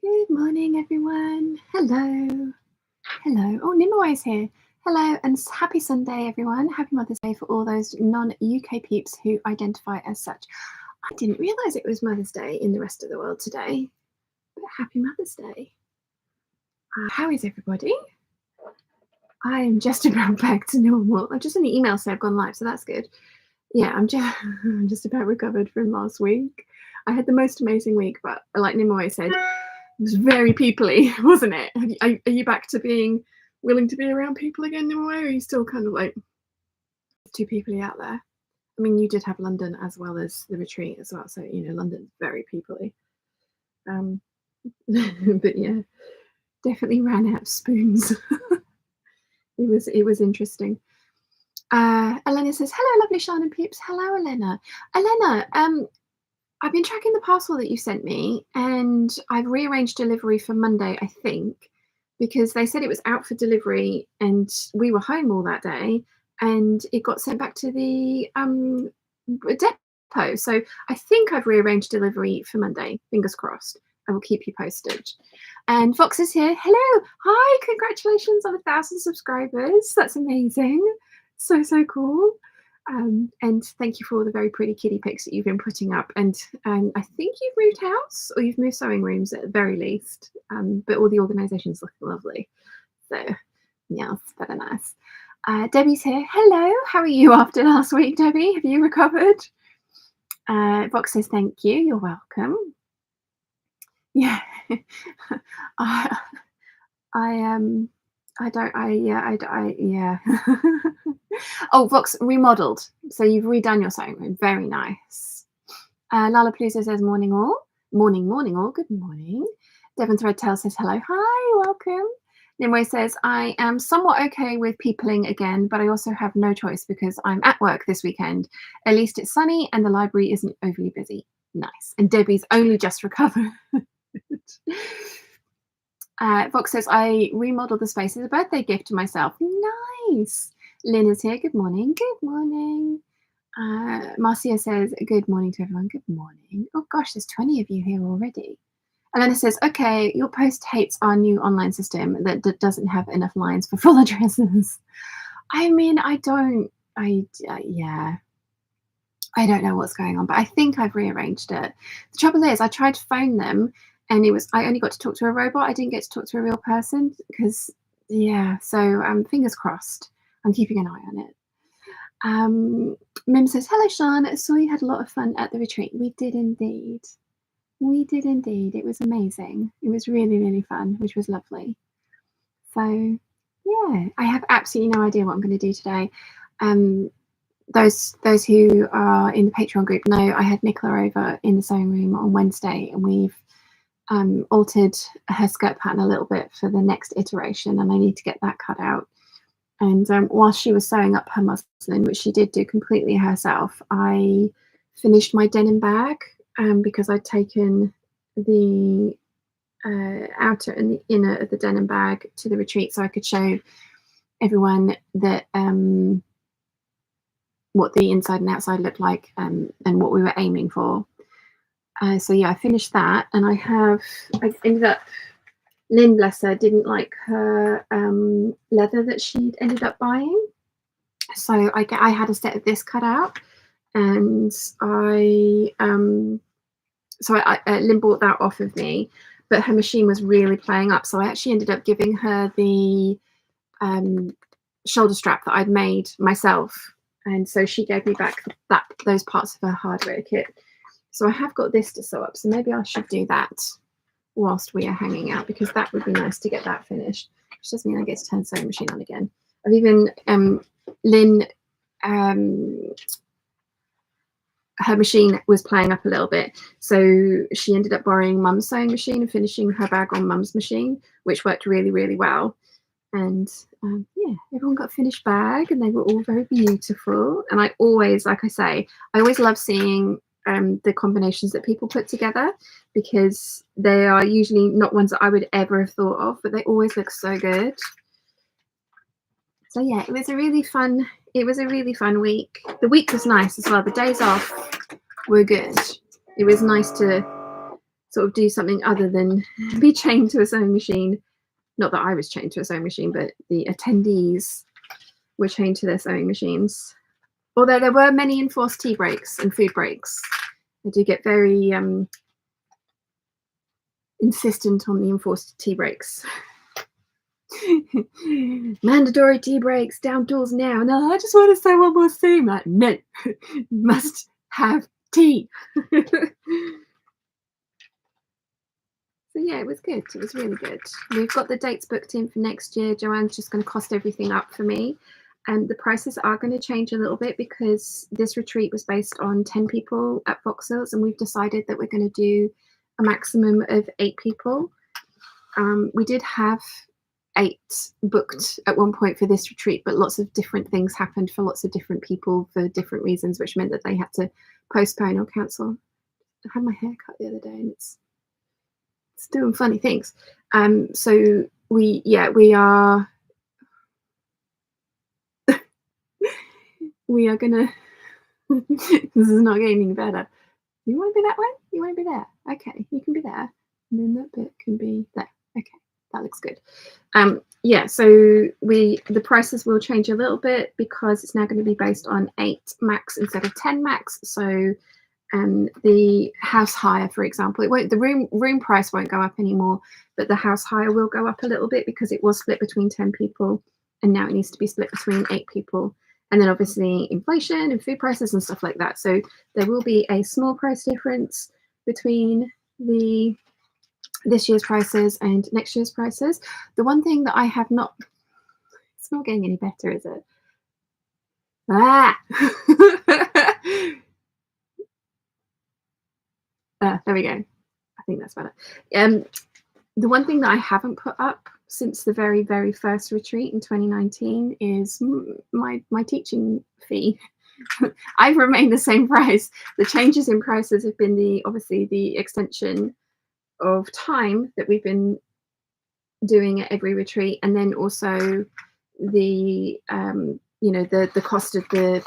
Good morning, everyone. Hello. Hello. Oh, Nimue here. Hello and happy Sunday, everyone. Happy Mother's Day for all those non-UK peeps who identify as such. I didn't realise it was Mother's Day in the rest of the world today, but happy Mother's Day. How is everybody? I am just about back to normal. I'm just in the email, so I've gone live, so that's good. Yeah, I'm just about recovered from last week. I had the most amazing week, but like Nimue said, it was very people-y, wasn't it? Are you back to being willing to be around people again, Nimue, or are you still kind of like too people-y out there? I mean, you did have London as well as the retreat as well, so you know London's very people-y. But yeah, definitely ran out of spoons. It was interesting. Elena says, hello, lovely Sean and Peeps. Hello, Elena. Elena, I've been tracking the parcel that you sent me, and I've rearranged delivery for Monday, I think, because they said it was out for delivery and we were home all that day, and it got sent back to the depot. So I think I've rearranged delivery for Monday. Fingers crossed. I will keep you posted. And Fox is here. Hello. Hi. Congratulations on 1,000 subscribers. That's amazing. So cool. And thank you for all the very pretty kitty pics that you've been putting up. And I think you've moved house or you've moved sewing rooms at the very least. But all the organisations look lovely. So yeah, it's very nice. Debbie's here. Hello. How are you after last week, Debbie? Have you recovered? Vox says thank you. You're welcome. Yeah. Yeah. Oh, Vox remodeled. So you've redone your sewing room. Very nice. Lala Palooza says morning all. Morning all. Good morning. Devon Threadtail says hello. Hi, welcome. Nimue says, I am somewhat okay with peopling again, but I also have no choice because I'm at work this weekend. At least it's sunny and the library isn't overly busy. Nice. And Debbie's only just recovered. Vox says, I remodeled the space as a birthday gift to myself. Nice. Lynn is here. Good morning. Good morning. Marcia says, good morning to everyone. Good morning. Oh gosh, there's 20 of you here already. Elena says, okay, your post hates our new online system that doesn't have enough lines for full addresses. I mean, yeah. I don't know what's going on, but I think I've rearranged it. The trouble is, I tried to phone them and I only got to talk to a robot. I didn't get to talk to a real person because, yeah, so fingers crossed. I'm keeping an eye on it. Mim says, hello, Sean. I saw you had a lot of fun at the retreat. We did indeed. We did indeed. It was amazing. It was really, really fun, which was lovely. So, yeah, I have absolutely no idea what I'm going to do today. Those who are in the Patreon group know I had Nicola over in the sewing room on Wednesday, and we've altered her skirt pattern a little bit for the next iteration, and I need to get that cut out. And while she was sewing up her muslin, which she did do completely herself, I finished my denim bag because I'd taken the outer and the inner of the denim bag to the retreat so I could show everyone that what the inside and outside looked like and what we were aiming for. So yeah, I finished that, and I ended up, Lynn, bless her, didn't like her leather that she'd ended up buying. So I had a set of this cut out, and Lynn bought that off of me, but her machine was really playing up. So I actually ended up giving her the shoulder strap that I'd made myself. And so she gave me back those parts of her hardware kit. So I have got this to sew up. So maybe I should do that whilst we are hanging out, because that would be nice to get that finished. Which does mean I get to turn the sewing machine on again. I've even, Lynn, her machine was playing up a little bit. So she ended up borrowing Mum's sewing machine and finishing her bag on Mum's machine, which worked really, really well. And yeah, everyone got a finished bag and they were all very beautiful. And I always, like I say, I always love seeing the combinations that people put together, because they are usually not ones that I would ever have thought of, but they always look so good. So yeah, it was a really fun week. The week was nice as well. The days off were good. It was nice to sort of do something other than be chained to a sewing machine. Not that I was chained to a sewing machine, but the attendees were chained to their sewing machines. Although there were many enforced tea breaks and food breaks. I do get very insistent on the enforced tea breaks. Mandatory tea breaks, down tools now. No, I just want to say one more thing. Like, no, must have tea. So yeah, it was good. It was really good. We've got the dates booked in for next year. Joanne's just going to cost everything up for me. And the prices are going to change a little bit because this retreat was based on 10 people at Fox Hills, and we've decided that we're going to do a maximum of 8 people. We did have 8 booked at one point for this retreat, but lots of different things happened for lots of different people for different reasons, which meant that they had to postpone or cancel. I had my hair cut the other day and it's doing funny things. So we are we are gonna this is not getting any better. You want to be that way? You want to be there? Okay, you can be there. And then that bit can be there. Okay, that looks good. Yeah, so the prices will change a little bit because it's now going to be based on 8 max instead of 10 max. So the house hire, for example, it won't, the room price won't go up anymore, but the house hire will go up a little bit because it was split between 10 people and now it needs to be split between 8 people. And then obviously inflation and food prices and stuff like that. So there will be a small price difference between this year's prices and next year's prices. The one thing that I have not, it's not getting any better, is it? There we go. I think that's better. The one thing that I haven't put up since the very, very first retreat in 2019 is my teaching fee. I've remained the same price. The changes in prices have been obviously the extension of time that we've been doing at every retreat, and then also the the cost of the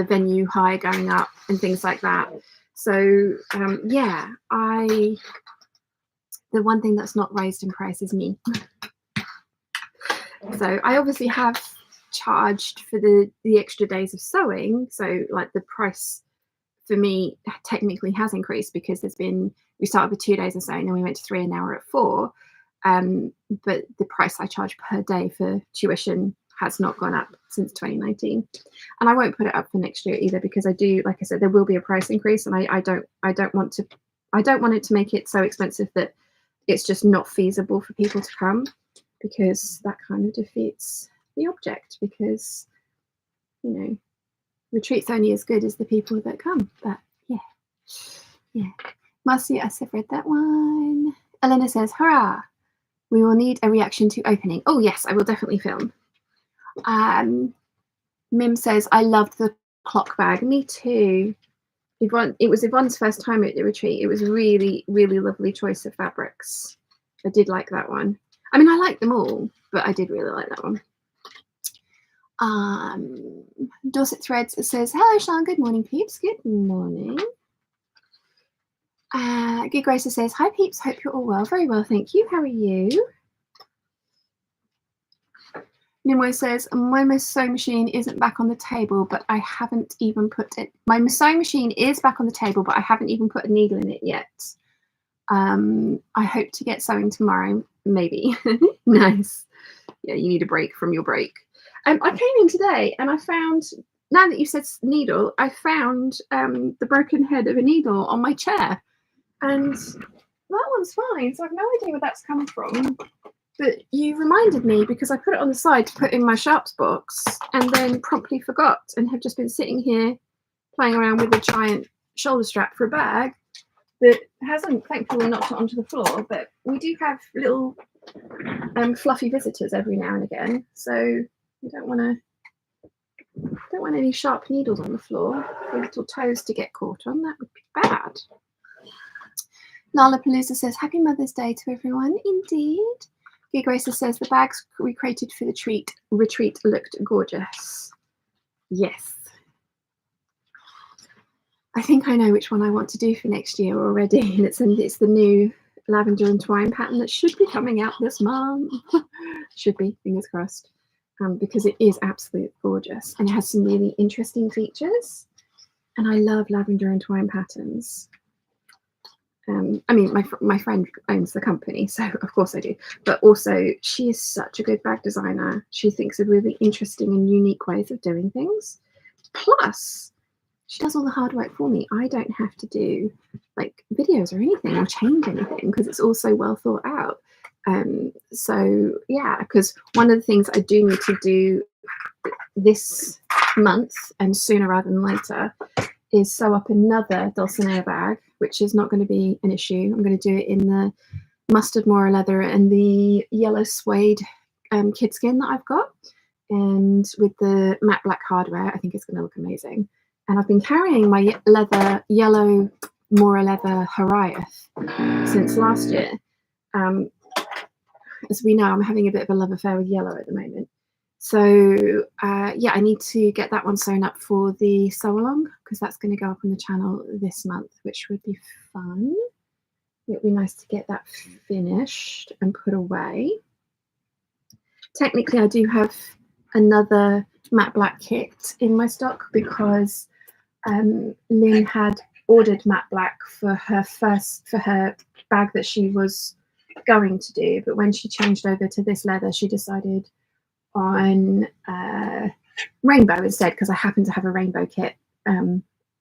venue hire going up and things like that. So yeah, the one thing that's not raised in price is me. So I obviously have charged for the extra days of sewing, so like the price for me technically has increased because we started with 2 days of sewing, then we went to 3 and now we're at 4. But the price I charge per day for tuition has not gone up since 2019, and I won't put it up for next year either because I do, like I said, there will be a price increase, and I don't want it to make it so expensive that it's just not feasible for people to come, because that kind of defeats the object, because retreat's only as good as the people that come. But yeah. Marcy, I have read that one. Elena says, hurrah, we will need a reaction to opening. Oh yes, I will definitely film. Mim says, I loved the clock bag. Me too. It was Yvonne's first time at the retreat. It was really, really lovely choice of fabrics. I did like that one. I mean, I like them all, but I did really like that one. Dorset Threads says, hello Sean, good morning peeps. Good morning. Good Grace says, hi peeps, hope you're all well. Very well, thank you. How are you? Nimue says, my sewing machine isn't back on the table, but I haven't even put it. My sewing machine is back on the table, but I haven't even put a needle in it yet. I hope to get sewing tomorrow, maybe. Nice. Yeah, you need a break from your break. I came in today and I found, now that you said needle, I found the broken head of a needle on my chair. And that one's fine, so I have no idea where that's come from. But you reminded me because I put it on the side to put in my sharps box and then promptly forgot and have just been sitting here playing around with a giant shoulder strap for a bag that hasn't thankfully knocked it onto the floor. But we do have little fluffy visitors every now and again, so we don't want any sharp needles on the floor for little toes to get caught on. That would be bad. Nala Palooza says, happy Mother's Day to everyone. Indeed. Gig Racer says, the bags we created for the retreat looked gorgeous. Yes. I think I know which one I want to do for next year already, and it's the new lavender and twine pattern that should be coming out this month. Should be, fingers crossed, because it is absolutely gorgeous and it has some really interesting features. And I love lavender and twine patterns. I mean, my friend owns the company, so of course I do. But also, she is such a good bag designer. She thinks of really interesting and unique ways of doing things. Plus, she does all the hard work for me. I don't have to do like videos or anything or change anything because it's all so well thought out. So yeah, because one of the things I do need to do this month and sooner rather than later is sew up another Dulcinea bag, which is not going to be an issue. I'm going to do it in the mustard Mora leather and the yellow suede kid skin that I've got, and with the matte black hardware. I think it's going to look amazing. And I've been carrying my yellow Mora leather Hariath since last year. As we know, I'm having a bit of a love affair with yellow at the moment. So yeah, I need to get that one sewn up for the sew along because that's going to go up on the channel this month, which would be fun. It would be nice to get that finished and put away. Technically, I do have another matte black kit in my stock because Lynn had ordered matte black for her bag that she was going to do, but when she changed over to this leather, she decided on rainbow instead, because I happen to have a rainbow kit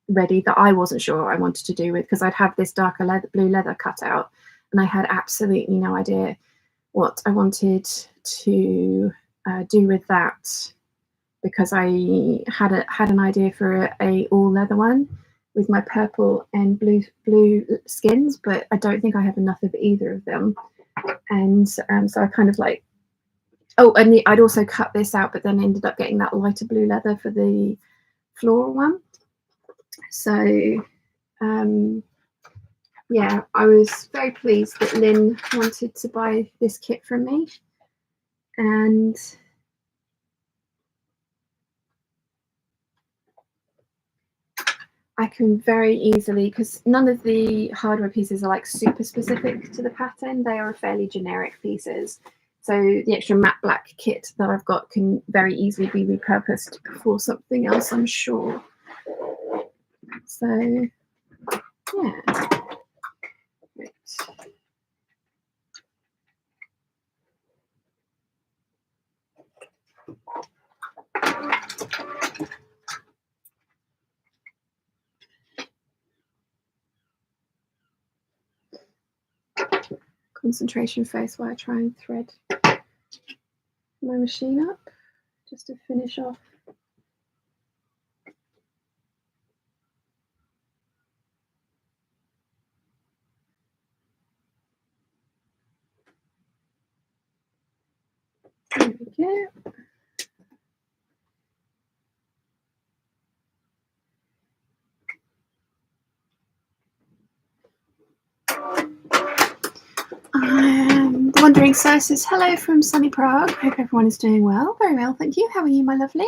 ready that I wasn't sure I wanted to do with, because I'd have this darker blue leather cut out and I had absolutely no idea what I wanted to do with that, because I had an idea for a all leather one with my purple and blue skins, but I don't think I have enough of either of them. And so I kind of like, oh, and I'd also cut this out, but then ended up getting that lighter blue leather for the floral one. So yeah, I was very pleased that Lynn wanted to buy this kit from me. And I can very easily, because none of the hardware pieces are like super specific to the pattern, they are fairly generic pieces. So the extra matte black kit that I've got can very easily be repurposed for something else, I'm sure. So yeah. Right. Concentration face while I try and thread my machine up just to finish off. There we go. The Wandering Sir says, hello from sunny Prague. Hope everyone is doing well. Very well, thank you. How are you, my lovely?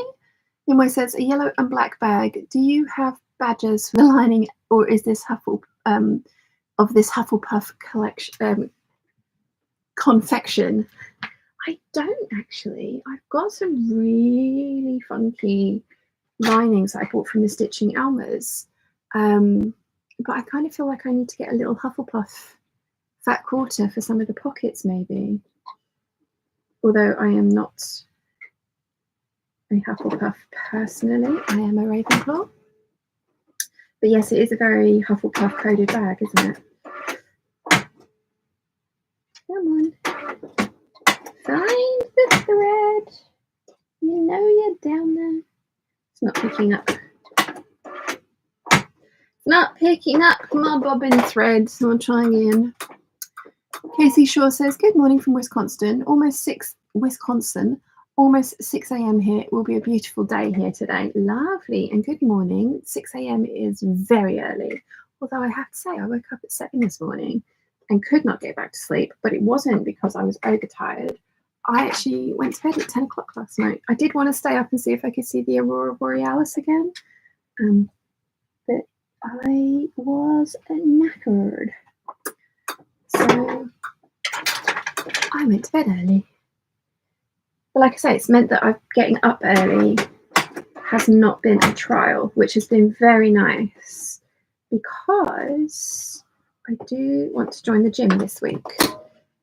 Yimwe says, a yellow and black bag. Do you have badges for the lining, or is this of this Hufflepuff collection confection? I don't actually. I've got some really funky linings that I bought from the Stitching Almas, but I kind of feel like I need to get a little Hufflepuff fat quarter for some of the pockets, maybe. Although I am not a Hufflepuff personally, I am a Ravenclaw. But yes, it is a very Hufflepuff coded bag, isn't it? Come on. Find the thread. You know you're down there. It's not picking up. It's not picking up my bobbin thread, so I'll try again. Casey Shaw says, good morning from Wisconsin. Almost 6 a.m. here. It will be a beautiful day here today. Lovely. And good morning. 6 a.m. is very early. Although I have to say, I woke up at 7 this morning and could not get back to sleep. But it wasn't because I was overtired. I actually went to bed at 10 o'clock last night. I did want to stay up and see if I could see the Aurora Borealis again. But I was knackered. So So I went to bed early. But like I say, it's meant that I'm getting up early has not been a trial, which has been very nice because I do want to join the gym this week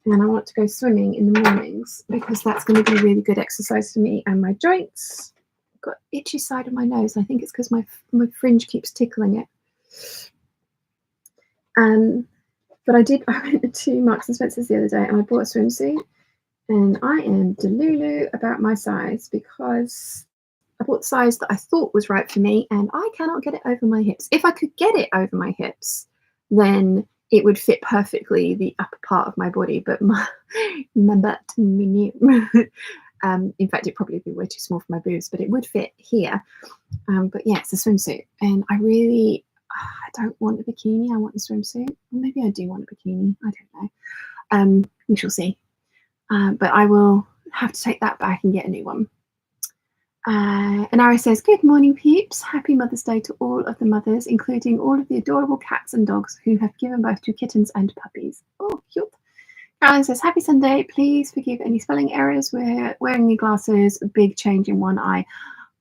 and I want to go swimming in the mornings because that's going to be really good exercise for me and my joints. I've got itchy side of my nose. I think it's because my fringe keeps tickling it. But I went to Marks and Spencer's the other day and I bought a swimsuit and I am delulu about my size because I bought the size that I thought was right for me and I cannot get it over my hips. If I could get it over my hips, then it would fit perfectly the upper part of my body, but my butt, in fact, it'd probably be way too small for my boobs, but it would fit here. But yeah, it's a swimsuit and I don't want a bikini. I want a swimsuit. Or maybe I do want a bikini. I don't know. We shall see. But I will have to take that back and get a new one. And Ari says, good morning, peeps. Happy Mother's Day to all of the mothers, including all of the adorable cats and dogs who have given birth to kittens and puppies. Oh, cute. Caroline says, happy Sunday. Please forgive any spelling errors. We're wearing new glasses, a big change in one eye.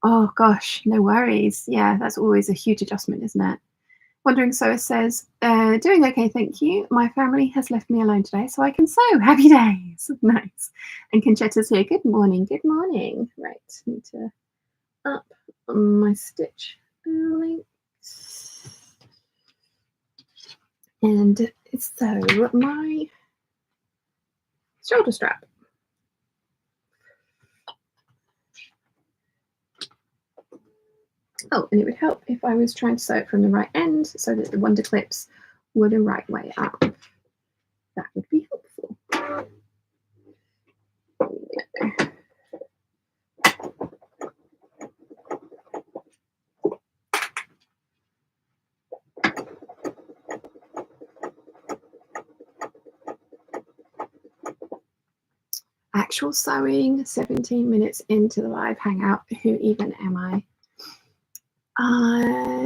Oh, gosh, no worries. Yeah, that's always a huge adjustment, isn't it? Wandering Sower says, doing okay, thank you. My family has left me alone today, so I can sew. Happy days. Nice. And Conchetta's here. Good morning. Good morning. Right, need to up my stitch length. And so my shoulder strap. Oh, and it would help if I was trying to sew it from the right end so that the wonder clips were the right way up. That would be helpful. Yeah. Actual sewing, 17 minutes into the live hangout. Who even am I?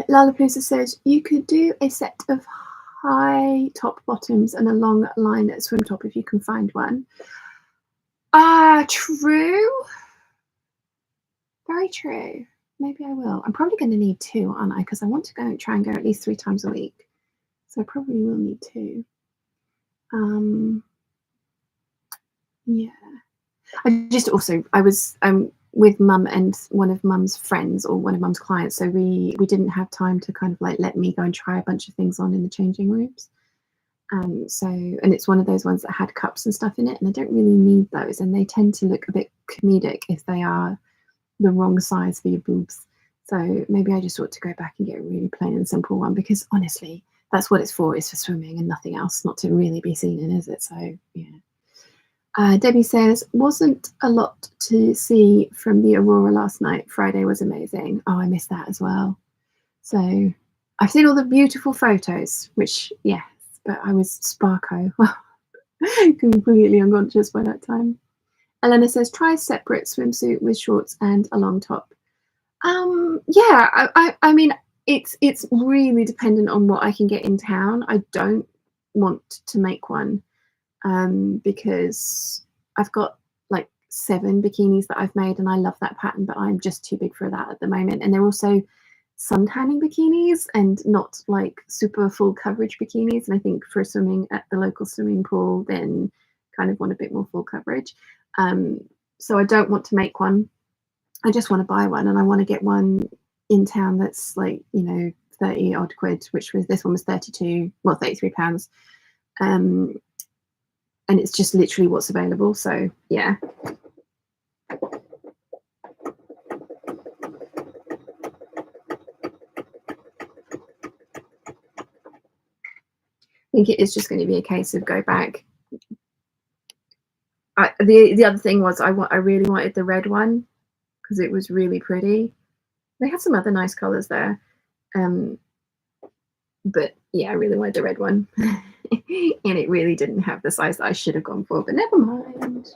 Lollapalooza says you could do a set of high top bottoms and a long line swim top if you can find one. True. Very true. Maybe I will. I'm probably going to need two, aren't I? Because I want to try and go at least 3 times a week. So I probably will need 2. Yeah. I was with Mum and one of Mum's friends or one of Mum's clients, so we didn't have time to kind of like let me go and try a bunch of things on in the changing rooms. And it's one of those ones that had cups and stuff in it, and I don't really need those, and they tend to look a bit comedic if they are the wrong size for your boobs. So maybe I just ought to go back and get a really plain and simple one, because honestly, that's what it's for, is for swimming and nothing else, not to really be seen in, is it? So yeah. Debbie says, wasn't a lot to see from the Aurora last night. Friday was amazing. Oh, I missed that as well. So I've seen all the beautiful photos, which, yes, but I was sparko. Completely unconscious by that time. Elena says, try separate swimsuit with shorts and a long top. Yeah, I mean, it's really dependent on what I can get in town. I don't want to make one because I've got like 7 bikinis that I've made and I love that pattern, but I'm just too big for that at the moment. And they're also sun tanning bikinis and not like super full coverage bikinis. And I think for swimming at the local swimming pool, then kind of want a bit more full coverage. So I don't want to make one. I just want to buy one, and I want to get one in town that's like, 30 odd quid, which was, this one was 33 pounds. And it's just literally what's available. So yeah. I think it is just going to be a case of go back. The other thing was I really wanted the red one because it was really pretty. They had some other nice colors there. But yeah, I really wanted the red one. And it really didn't have the size that I should have gone for, but never mind.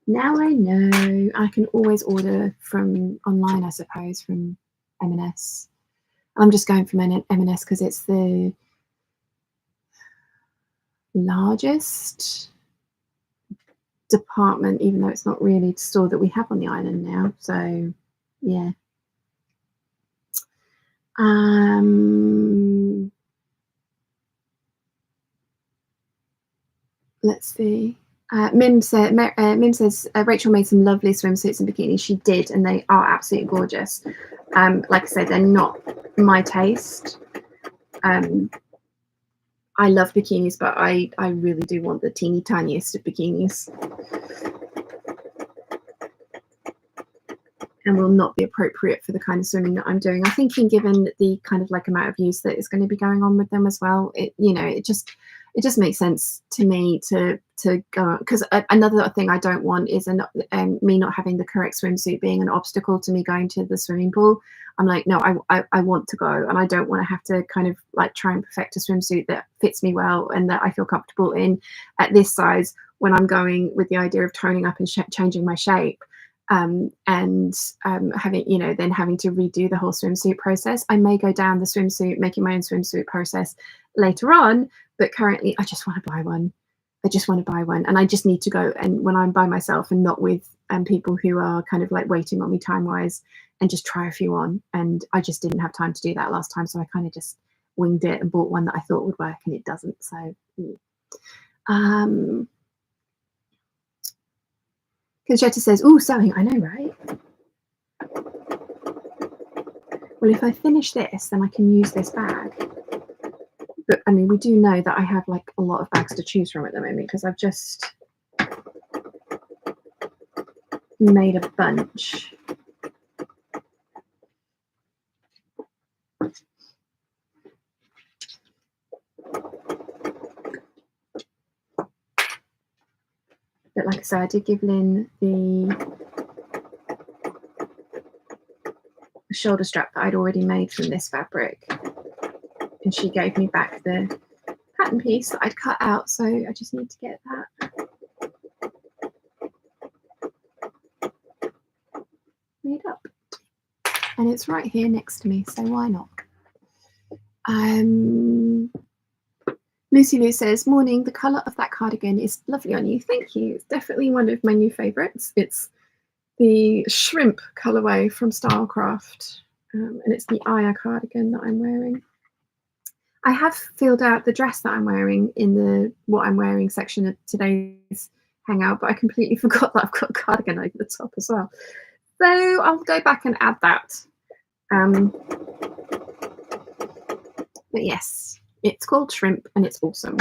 Now I know I can always order from online, I suppose, from M&S. I'm just going from M&S because it's the largest department, even though it's not really the store that we have on the island now. So yeah. Let's see. Mim says Rachel made some lovely swimsuits and bikinis. She did, and they are absolutely gorgeous. Like I said, they're not my taste. I love bikinis, but I really do want the teeny tiniest of bikinis. And will not be appropriate for the kind of swimming that I'm doing. I'm thinking, given the kind of like amount of use that is going to be going on with them as well, it just makes sense to me to go, because another thing I don't want is me not having the correct swimsuit being an obstacle to me going to the swimming pool. I'm like, no, I want to go, and I don't want to have to kind of like try and perfect a swimsuit that fits me well and that I feel comfortable in at this size when I'm going with the idea of toning up and changing my shape. Having then having to redo the whole swimsuit process. I may go down the swimsuit, making my own swimsuit process later on, but currently I just want to buy one. And I just need to go, and when I'm by myself and not with people who are kind of like waiting on me time wise, and just try a few on. And I just didn't have time to do that last time, so I kind of just winged it and bought one that I thought would work, and it doesn't. So Conchetta says, "Oh, sewing, I know, right? Well, if I finish this, then I can use this bag." But I mean, we do know that I have like a lot of bags to choose from at the moment because I've just made a bunch. But like I said, I did give Lynn the shoulder strap that I'd already made from this fabric, and she gave me back the pattern piece that I'd cut out, so I just need to get that made up, and it's right here next to me, so why not? Lucy Lou says, "Morning, the colour of that cardigan is lovely on you." Thank you. It's definitely one of my new favourites. It's the shrimp colourway from Stylecraft, and it's the Aya cardigan that I'm wearing. I have filled out the dress that I'm wearing in the what I'm wearing section of today's hangout, but I completely forgot that I've got a cardigan over the top as well. So I'll go back and add that. But yes, it's called Shrimp and it's awesome.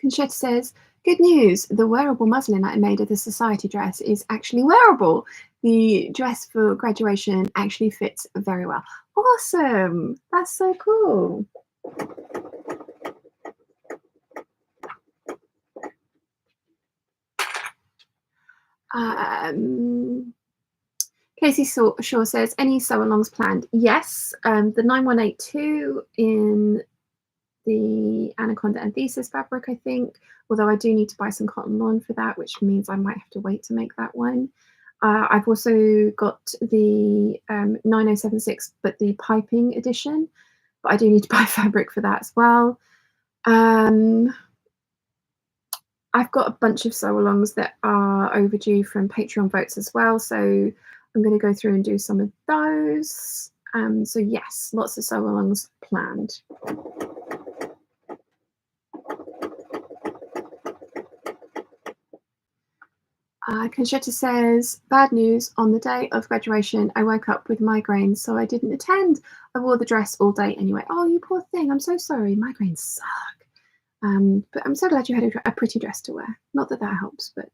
Conchetta says, "Good news, the wearable muslin that I made of the society dress is actually wearable. The dress for graduation actually fits very well." Awesome, that's so cool. Casey Shaw says, "Any sew-alongs planned?" Yes, the 9182 in the Anaconda and Thesis fabric, I think, although I do need to buy some cotton lawn for that, which means I might have to wait to make that one. I've also got the 9076, but the piping edition, but I do need to buy fabric for that as well. I've got a bunch of sew-alongs that are overdue from Patreon votes as well, so I'm going to go through and do some of those. So yes, lots of sew-alongs planned. Conchetta says, "Bad news, on the day of graduation, I woke up with migraines, so I didn't attend. I wore the dress all day anyway." Oh, you poor thing. I'm so sorry. Migraines suck. But I'm so glad you had a pretty dress to wear. Not that that helps, but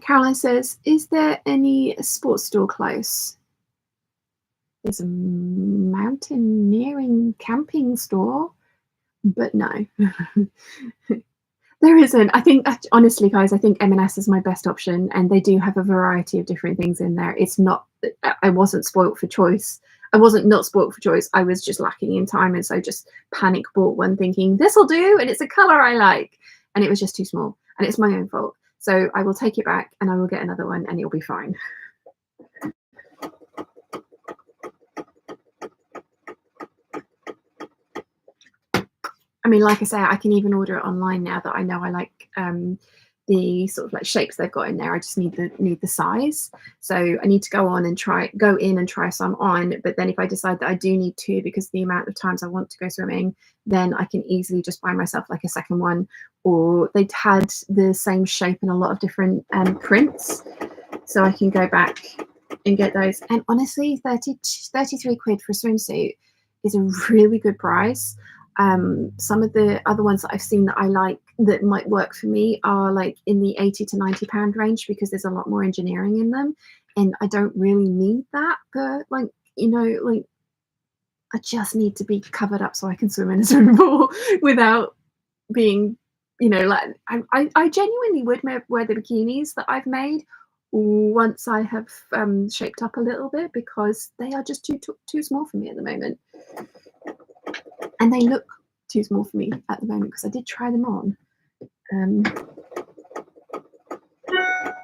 Caroline says, "Is there any sports store close?" There's a mountaineering camping store, but no. There isn't. I think, honestly, guys, I think M&S is my best option, and they do have a variety of different things in there. It's not, I wasn't spoilt for choice. I wasn't not spoilt for choice. I was just lacking in time, and so just panic bought one thinking, this will do, and it's a colour I like. And it was just too small, and it's my own fault. So I will take it back and I will get another one and it'll be fine. I mean, like I say, I can even order it online now that I know I like the sort of like shapes they've got in there. I just need the size. So I need to go in and try some on. But then if I decide that I do need to, because the amount of times I want to go swimming, then I can easily just buy myself like a second one. Or they'd had the same shape in a lot of different prints, so I can go back and get those. And honestly, 33 quid for a swimsuit is a really good price. Some of the other ones that I've seen that I like that might work for me are like in the 80 to 90 pound range, because there's a lot more engineering in them, and I don't really need that. But like, you know, like I just need to be covered up so I can swim in a swimming pool without being, you know, like I genuinely would wear the bikinis that I've made once I have shaped up a little bit, because they are just too small for me at the moment. And they look too small for me at the moment, because I did try them on. And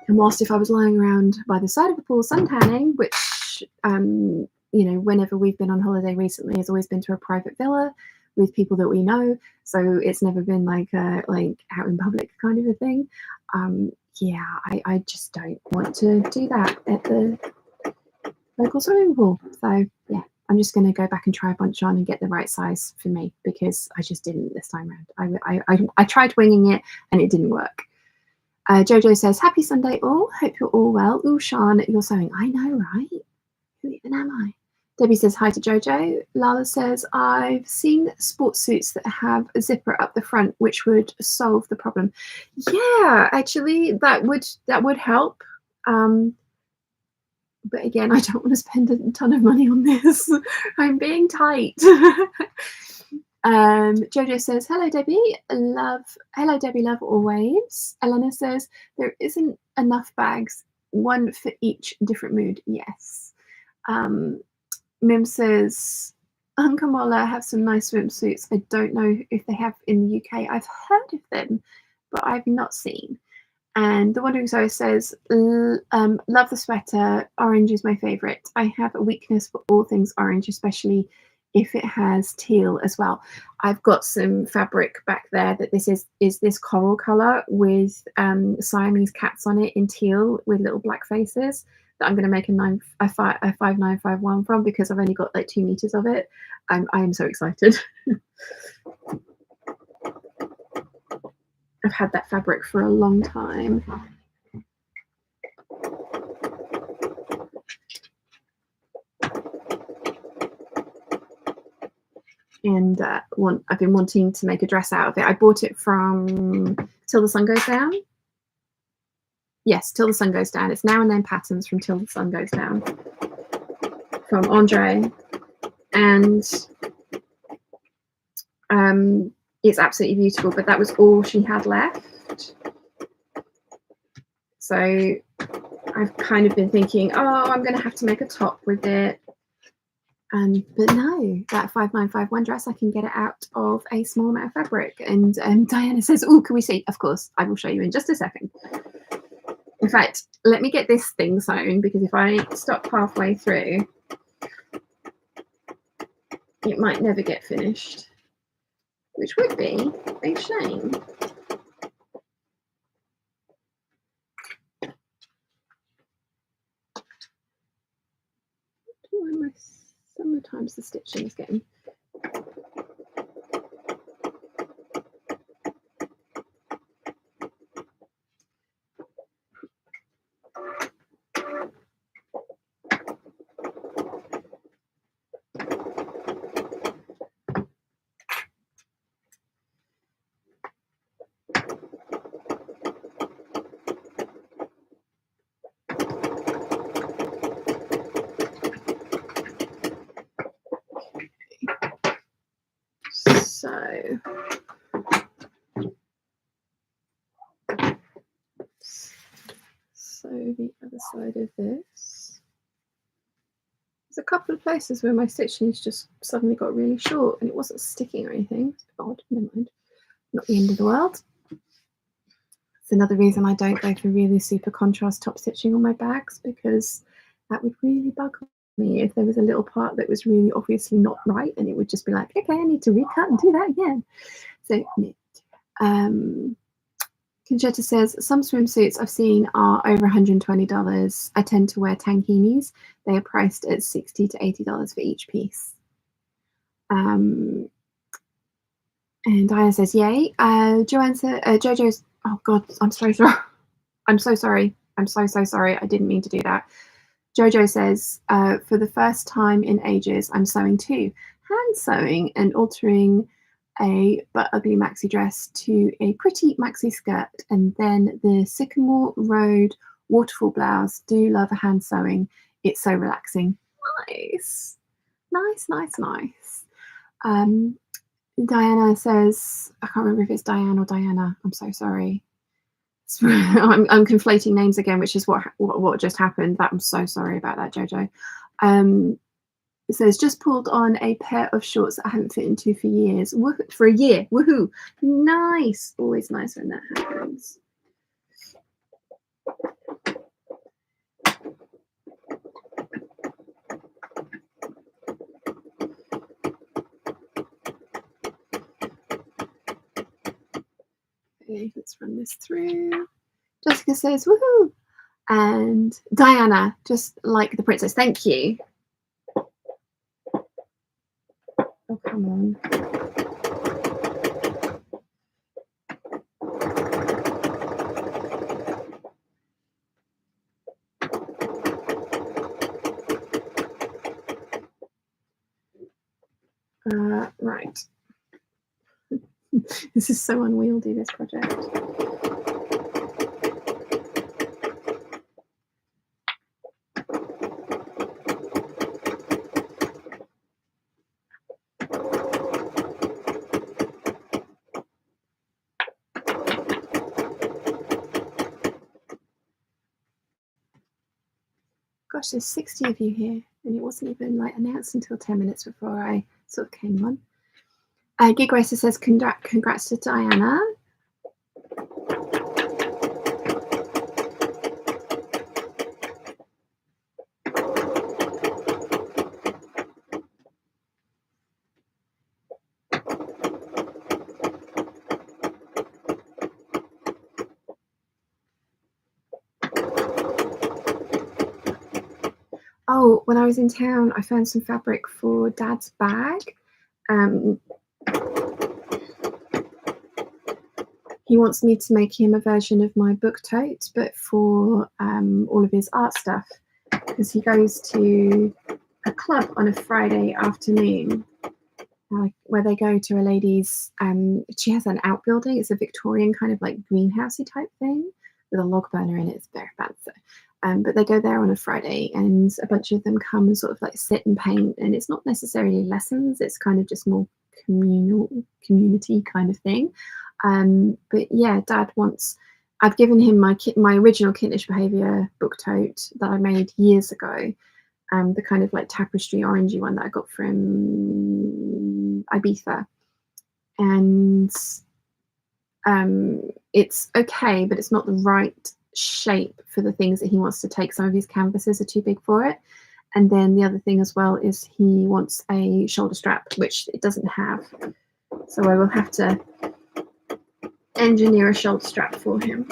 whilst if I was lying around by the side of the pool suntanning, which, you know, whenever we've been on holiday recently, has always been to a private villa with people that we know. So it's never been like out in public kind of a thing. Yeah, I just don't want to do that at the local swimming pool. So yeah. I'm just going to go back and try a bunch on and get the right size for me, because I just didn't this time around. I tried winging it and it didn't work. Jojo says, happy Sunday all. Hope you're all well. Ooh, Sean, you're sewing. I know, right? Who even am I? Debbie says hi to Jojo. Lala says, I've seen sports suits that have a zipper up the front, which would solve the problem. Yeah, actually, that would help. But again, I don't want to spend a ton of money on this. I'm being tight. Jojo says, hello, Debbie. Hello, Debbie, love always. Elena says, there isn't enough bags, one for each different mood. Yes. Mim says, Uncle Mola have some nice swimsuits. I don't know if they have in the UK. I've heard of them, but I've not seen. And the Wandering Zoe says, love the sweater. Orange is my favorite. I have a weakness for all things orange, especially if it has teal as well. I've got some fabric back there that this is this coral color with Siamese cats on it in teal with little black faces, that I'm going to make a 5951 from, because I've only got like 2 meters of it. I am so excited. I've had that fabric for a long time. And I've been wanting to make a dress out of it. I bought it from Till the Sun Goes Down. Yes, Till the Sun Goes Down. It's Now and Then Patterns from Till the Sun Goes Down, from Andre. And it's absolutely beautiful, but that was all she had left. So I've kind of been thinking, oh, I'm going to have to make a top with it. But no, that 5951 dress, I can get it out of a small amount of fabric. And Diana says, oh, can we see? Of course, I will show you in just a second. In fact, let me get this thing sewn, because if I stop halfway through, it might never get finished, which would be a shame. Sometimes the stitching is getting... So the other side of this, there's a couple of places where my stitching's just suddenly got really short and it wasn't sticking or anything. It's odd, never mind. Not the end of the world. It's another reason I don't go for really super contrast top stitching on my bags, because that would really bug me if there was a little part that was really obviously not right, and it would just be like, okay, I need to recut and do that again. So Conchetta says, some swimsuits I've seen are over $120. I tend to wear tankinis. They are priced at $60 to $80 for each piece. And Diana says, yay. Joanne says, Jojo's, oh God, I'm so sorry. I'm so sorry. I'm so sorry. I didn't mean to do that. Jojo says, for the first time in ages, I'm sewing too. Hand sewing and altering a but ugly maxi dress to a pretty maxi skirt, and then the Sycamore Road waterfall blouse. Do love a hand sewing. It's so relaxing. Nice. Diana says, I can't remember if it's Diane or Diana. I'm so sorry. I'm conflating names again, which is what just happened. I'm so sorry about that, Jojo. It says, just pulled on a pair of shorts that I haven't fit into for years. For a year. Woohoo. Nice. Always nice when that happens. Okay, let's run this through. Jessica says, woohoo. And Diana, just like the princess. Thank you. Oh, come on. Right. This is so unwieldy, this project. Gosh, there's 60 of you here, and it wasn't even like announced until 10 minutes before I sort of came on. Gig Racer says, congrats to Diana. Oh, when I was in town, I found some fabric for Dad's bag. He wants me to make him a version of my book tote, but for all of his art stuff, because he goes to a club on a Friday afternoon where they go to a lady's, she has an outbuilding. It's a Victorian kind of like greenhousey type thing with a log burner in it. It's very fancy. But they go there on a Friday, and a bunch of them come and sort of like sit and paint, and it's not necessarily lessons, it's kind of just more community kind of thing. But yeah, Dad wants, I've given him my original Kittenish Behaviour book tote that I made years ago, the kind of like tapestry orangey one that I got from Ibiza, and it's okay, but it's not the right shape for the things that he wants to take. Some of his canvases are too big for it. And then the other thing as well is he wants a shoulder strap, which it doesn't have. So I will have to engineer a shoulder strap for him.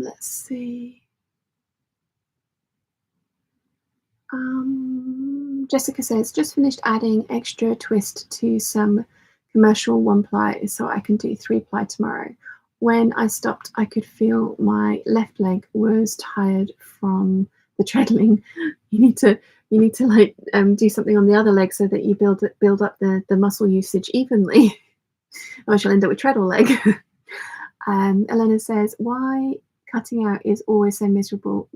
Let's see. Jessica says, just finished adding extra twist to some commercial 1-ply so I can do 3-ply tomorrow. When I stopped, I could feel my left leg was tired from the treadling. You need to like do something on the other leg so that you build up the muscle usage evenly. Or she'll end up with treadle leg. Elena says, why cutting out is always so a miserable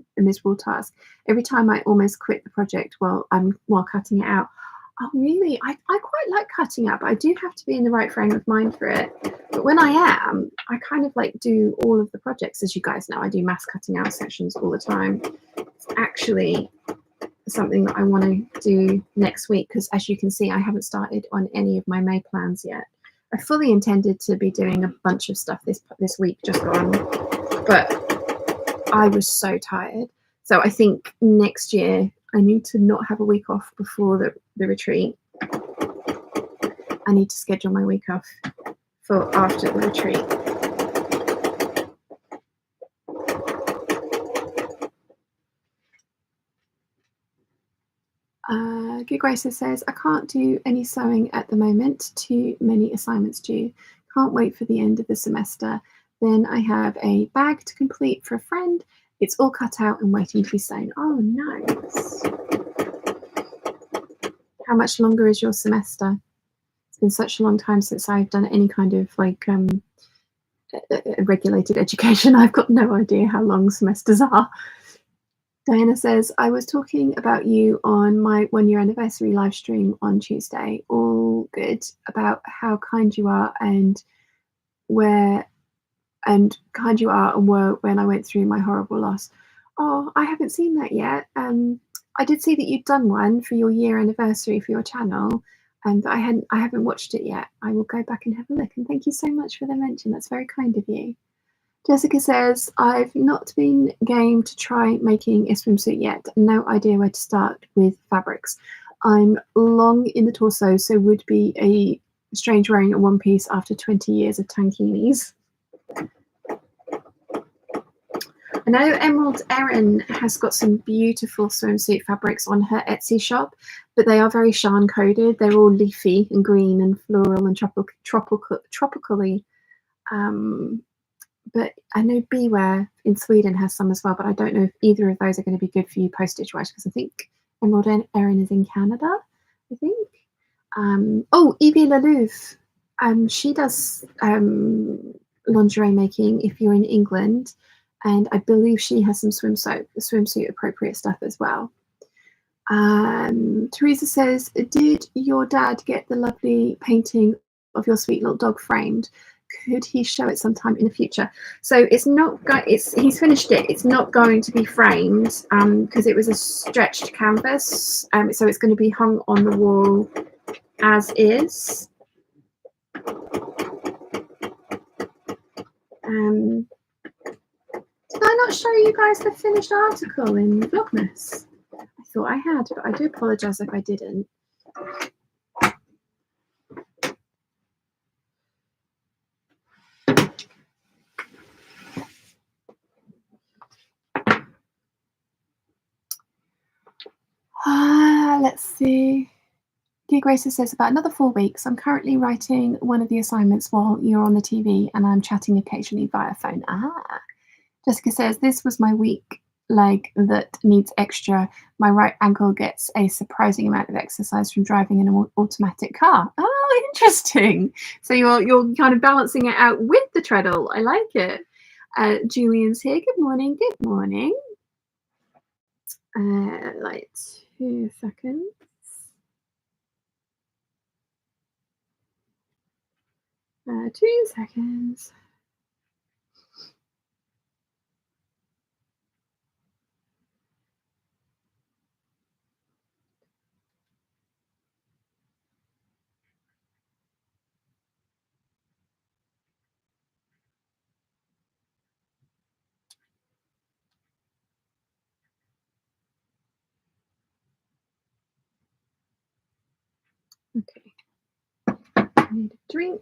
task. Every time I almost quit the project while cutting it out. Oh really? I quite like cutting out, but I do have to be in the right frame of mind for it. But when I am, I kind of like do all of the projects. As you guys know, I do mass cutting out sessions all the time. It's actually something that I want to do next week, because as you can see, I haven't started on any of my May plans yet. I fully intended to be doing a bunch of stuff this week just gone, but I was so tired. So I think next year I need to not have a week off before the retreat. I need to schedule my week off for after the retreat. Good Graces says, I can't do any sewing at the moment, too many assignments due. Can't wait for the end of the semester. Then I have a bag to complete for a friend. It's all cut out and waiting to be sewn. Oh, nice. How much longer is your semester? It's been such a long time since I've done any kind of like regulated education. I've got no idea how long semesters are. Diana says, I was talking about you on my 1-year anniversary live stream on Tuesday. All good, about how kind you are and were when I went through my horrible loss. Oh, I haven't seen that yet. I did see that you'd done one for your year anniversary for your channel, and I haven't watched it yet. I will go back and have a look. And thank you so much for the mention. That's very kind of you. Jessica says, I've not been game to try making a swimsuit yet. No idea where to start with fabrics. I'm long in the torso, so would be a strange wearing a one piece after 20 years of tankinis. I know Emerald Erin has got some beautiful swimsuit fabrics on her Etsy shop, but they are very Shan coded. They're all leafy and green and floral and tropically. But I know Beware in Sweden has some as well, but I don't know if either of those are going to be good for you postage wise, because I think Emerald Erin is in Canada, I think. Oh, Evie Lalouve, she does lingerie making if you're in England, and I believe she has some swimsuit appropriate stuff as well. Teresa says, did your dad get the lovely painting of your sweet little dog framed? Could he show it sometime in the future? So it's not he's finished it. It's not going to be framed because it was a stretched canvas. So it's going to be hung on the wall as is. Did I not show you guys the finished article in Vlogmas? I thought I had, but I do apologise if I didn't. Let's see. Dear Grace says, about another 4 weeks. I'm currently writing one of the assignments while you're on the TV, and I'm chatting occasionally via phone. Jessica says, this was my weak leg that needs extra. My right ankle gets a surprising amount of exercise from driving in an automatic car. Oh, interesting. So you're kind of balancing it out with the treadle. I like it. Julian's here. Good morning. Good morning. Like 2 seconds. Two seconds. Okay. I need a drink.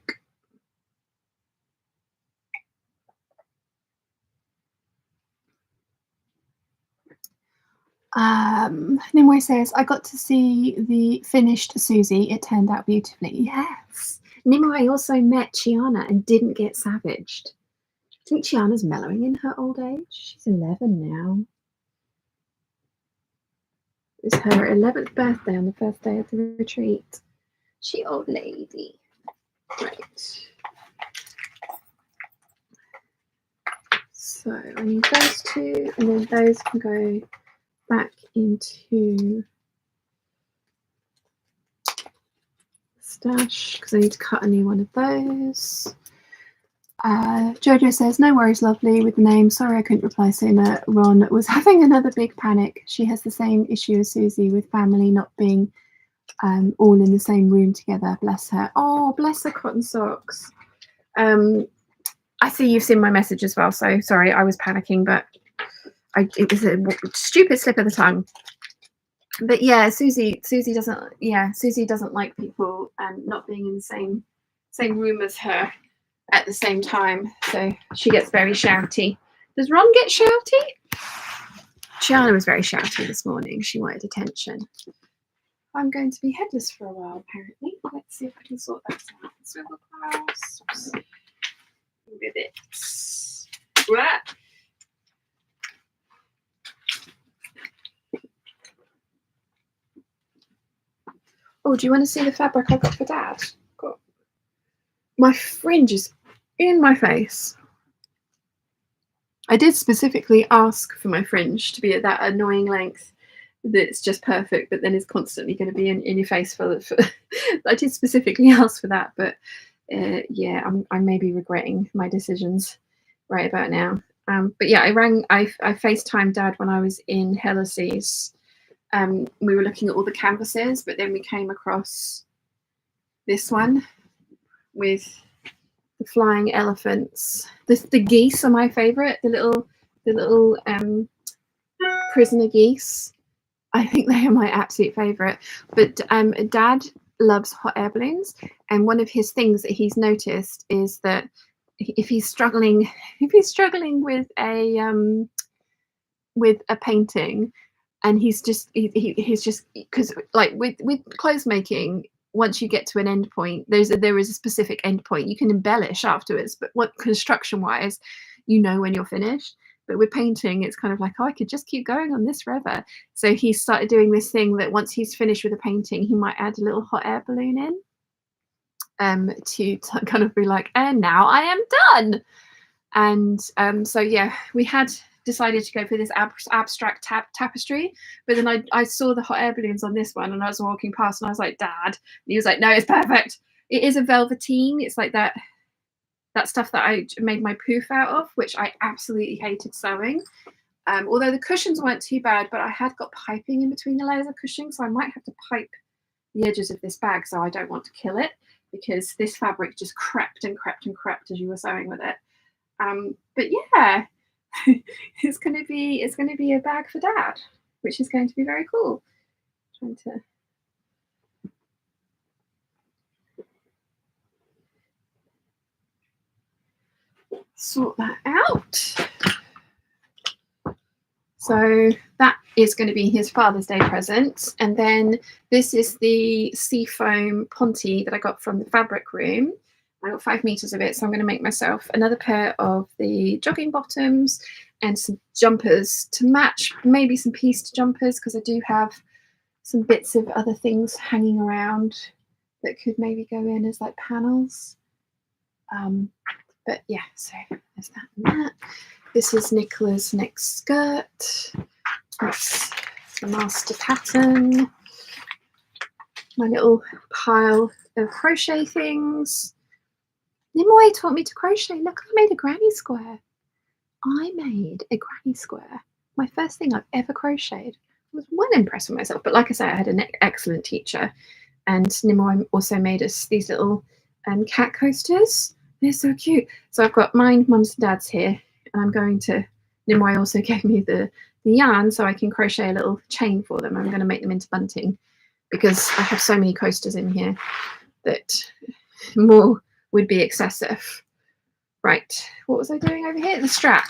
Nimue says, I got to see the finished Susie. It turned out beautifully. Yes. Nimue also met Chiana and didn't get savaged. I think Chiana's mellowing in her old age. She's 11 now. It was her 11th birthday on the first day of the retreat. She old lady. Right. So I need those two, and then those can go back into stash because I need to cut a new one of those. Jojo says, no worries, lovely, with the name. Sorry I couldn't reply sooner. Ron was having another big panic. She has the same issue as Susie with family not being all in the same room together. Bless her. Oh, bless her cotton socks. I see you've seen my message as well, so sorry, I was panicking, but it was a stupid slip of the tongue. But yeah, Susie doesn't like people not being in the same room as her at the same time, so she gets very shouty. Does Ron get shouty? Shiana was very shouty this morning. She wanted attention. I'm going to be headless for a while, apparently. Let's see if I can sort that out. Swivel clasps. Ribbits. What? Oh, do you want to see the fabric I got for Dad? Got my fringe is in my face. I did specifically ask for my fringe to be at that annoying length that's just perfect, but then is constantly going to be in your face for I did specifically ask for that, but yeah, I may be regretting my decisions right about now. But yeah, I FaceTimed Dad when I was in Hellasys. We were looking at all the canvases, but then we came across this one with the flying elephants. The geese are my favorite. The little prisoner geese. I think they are my absolute favorite. But Dad loves hot air balloons, and one of his things that he's noticed is that if he's struggling with a painting, and he's just because like with clothes making, once you get to an end point, there is a specific end point. You can embellish afterwards, but what construction wise, when you're finished. But with painting, it's kind of like, oh, I could just keep going on this forever. So he started doing this thing that once he's finished with a painting, he might add a little hot air balloon in to kind of be like, and now I am done. And so yeah, we had decided to go for this abstract tapestry, but then I saw the hot air balloons on this one, and I was walking past and I was like, Dad, and he was like, no, it's perfect. It is a velveteen. It's like that stuff that I made my poof out of, which I absolutely hated sewing. Although the cushions weren't too bad, but I had got piping in between the layers of cushioning, so I might have to pipe the edges of this bag, so I don't want to kill it, because this fabric just crept and crept and crept as you were sewing with it. But yeah, it's going to be a bag for Dad, which is going to be very cool. Trying to sort that out. So that is going to be his Father's Day present. And then this is the seafoam ponte that I got from the fabric room. I got 5 meters of it, so I'm going to make myself another pair of the jogging bottoms and some jumpers to match, maybe some pieced jumpers, because I do have some bits of other things hanging around that could maybe go in as like panels. But yeah, so there's that and that. This is Nicola's next skirt. That's the master pattern. My little pile of crochet things. Nimoy taught me to crochet. Look, I made a granny square. I made a granny square. My first thing I've ever crocheted. I was well impressed with myself. But like I say, I had an excellent teacher. And Nimoy also made us these little cat coasters. They're so cute. So I've got mine, Mum's and Dad's here. And I'm going to, Nimoy also gave me the yarn so I can crochet a little chain for them. I'm going to make them into bunting because I have so many coasters in here that more would be excessive. Right, what was I doing over here? The strap.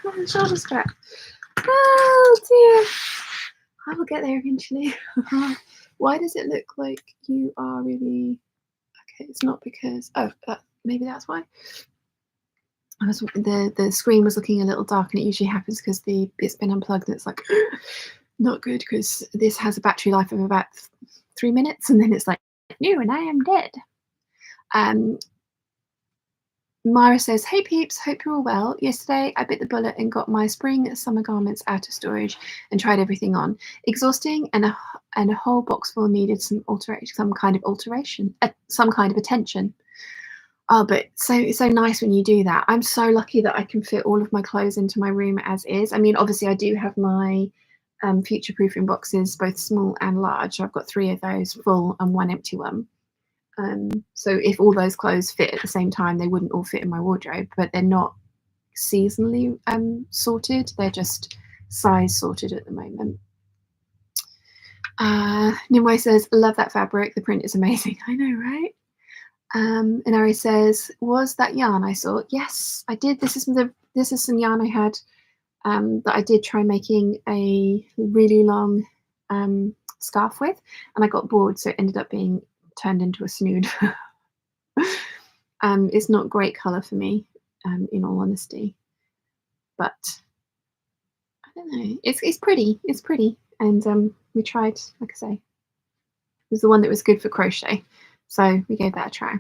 The shoulder strap. Oh dear. I will get there eventually. Why does it look like you are really... Okay, it's not because... Oh, maybe that's why. The screen was looking a little dark, and it usually happens because it's been unplugged and it's like not good, because this has a battery life of about 3 minutes and then it's like, no, and I am dead. Myra says, hey peeps, hope you're all well. Yesterday I bit the bullet and got my spring summer garments out of storage and tried everything on. Exhausting, and a whole box full needed some kind of attention. Oh, but so nice when you do that. I'm so lucky that I can fit all of my clothes into my room as is. I mean, obviously, I do have my future-proofing boxes, both small and large. So I've got 3 of those full and 1 empty one. So if all those clothes fit at the same time, they wouldn't all fit in my wardrobe, but they're not seasonally sorted. They're just size sorted at the moment. Nimue says, love that fabric. The print is amazing. I know, right? And Ari says, was that yarn I saw? Yes, I did. This is some yarn I had that I did try making a really long scarf with, and I got bored, so it ended up being turned into a snood. It's not great colour for me, in all honesty, but I don't know. It's pretty. It's pretty, and we tried. Like I say, it was the one that was good for crochet, so we gave that a try.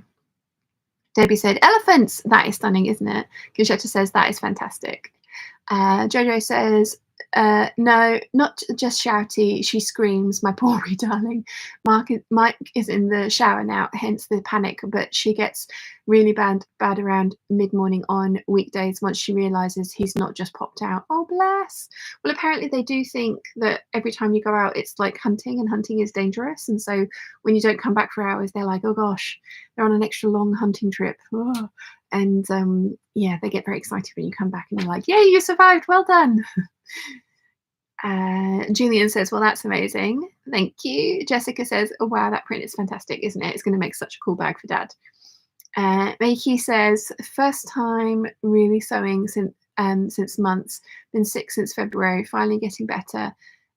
Debbie said, elephants. That is stunning, isn't it? Conchetta says, that is fantastic. Jojo says, no, not just shouty. She screams, my poor wee darling. Mike is in the shower now, hence the panic, but she gets really bad around mid-morning on weekdays once she realizes he's not just popped out. Oh, bless. Well, apparently they do think that every time you go out, it's like hunting, and hunting is dangerous. And so when you don't come back for hours, they're like, oh gosh, they're on an extra long hunting trip. Oh. And yeah, they get very excited when you come back and you're like, yay, you survived, well done. Julian says, well, that's amazing. Thank you. Jessica says, oh, wow, that print is fantastic, isn't it? It's going to make such a cool bag for Dad. Makey says, first time really sewing since months, been sick since February, finally getting better.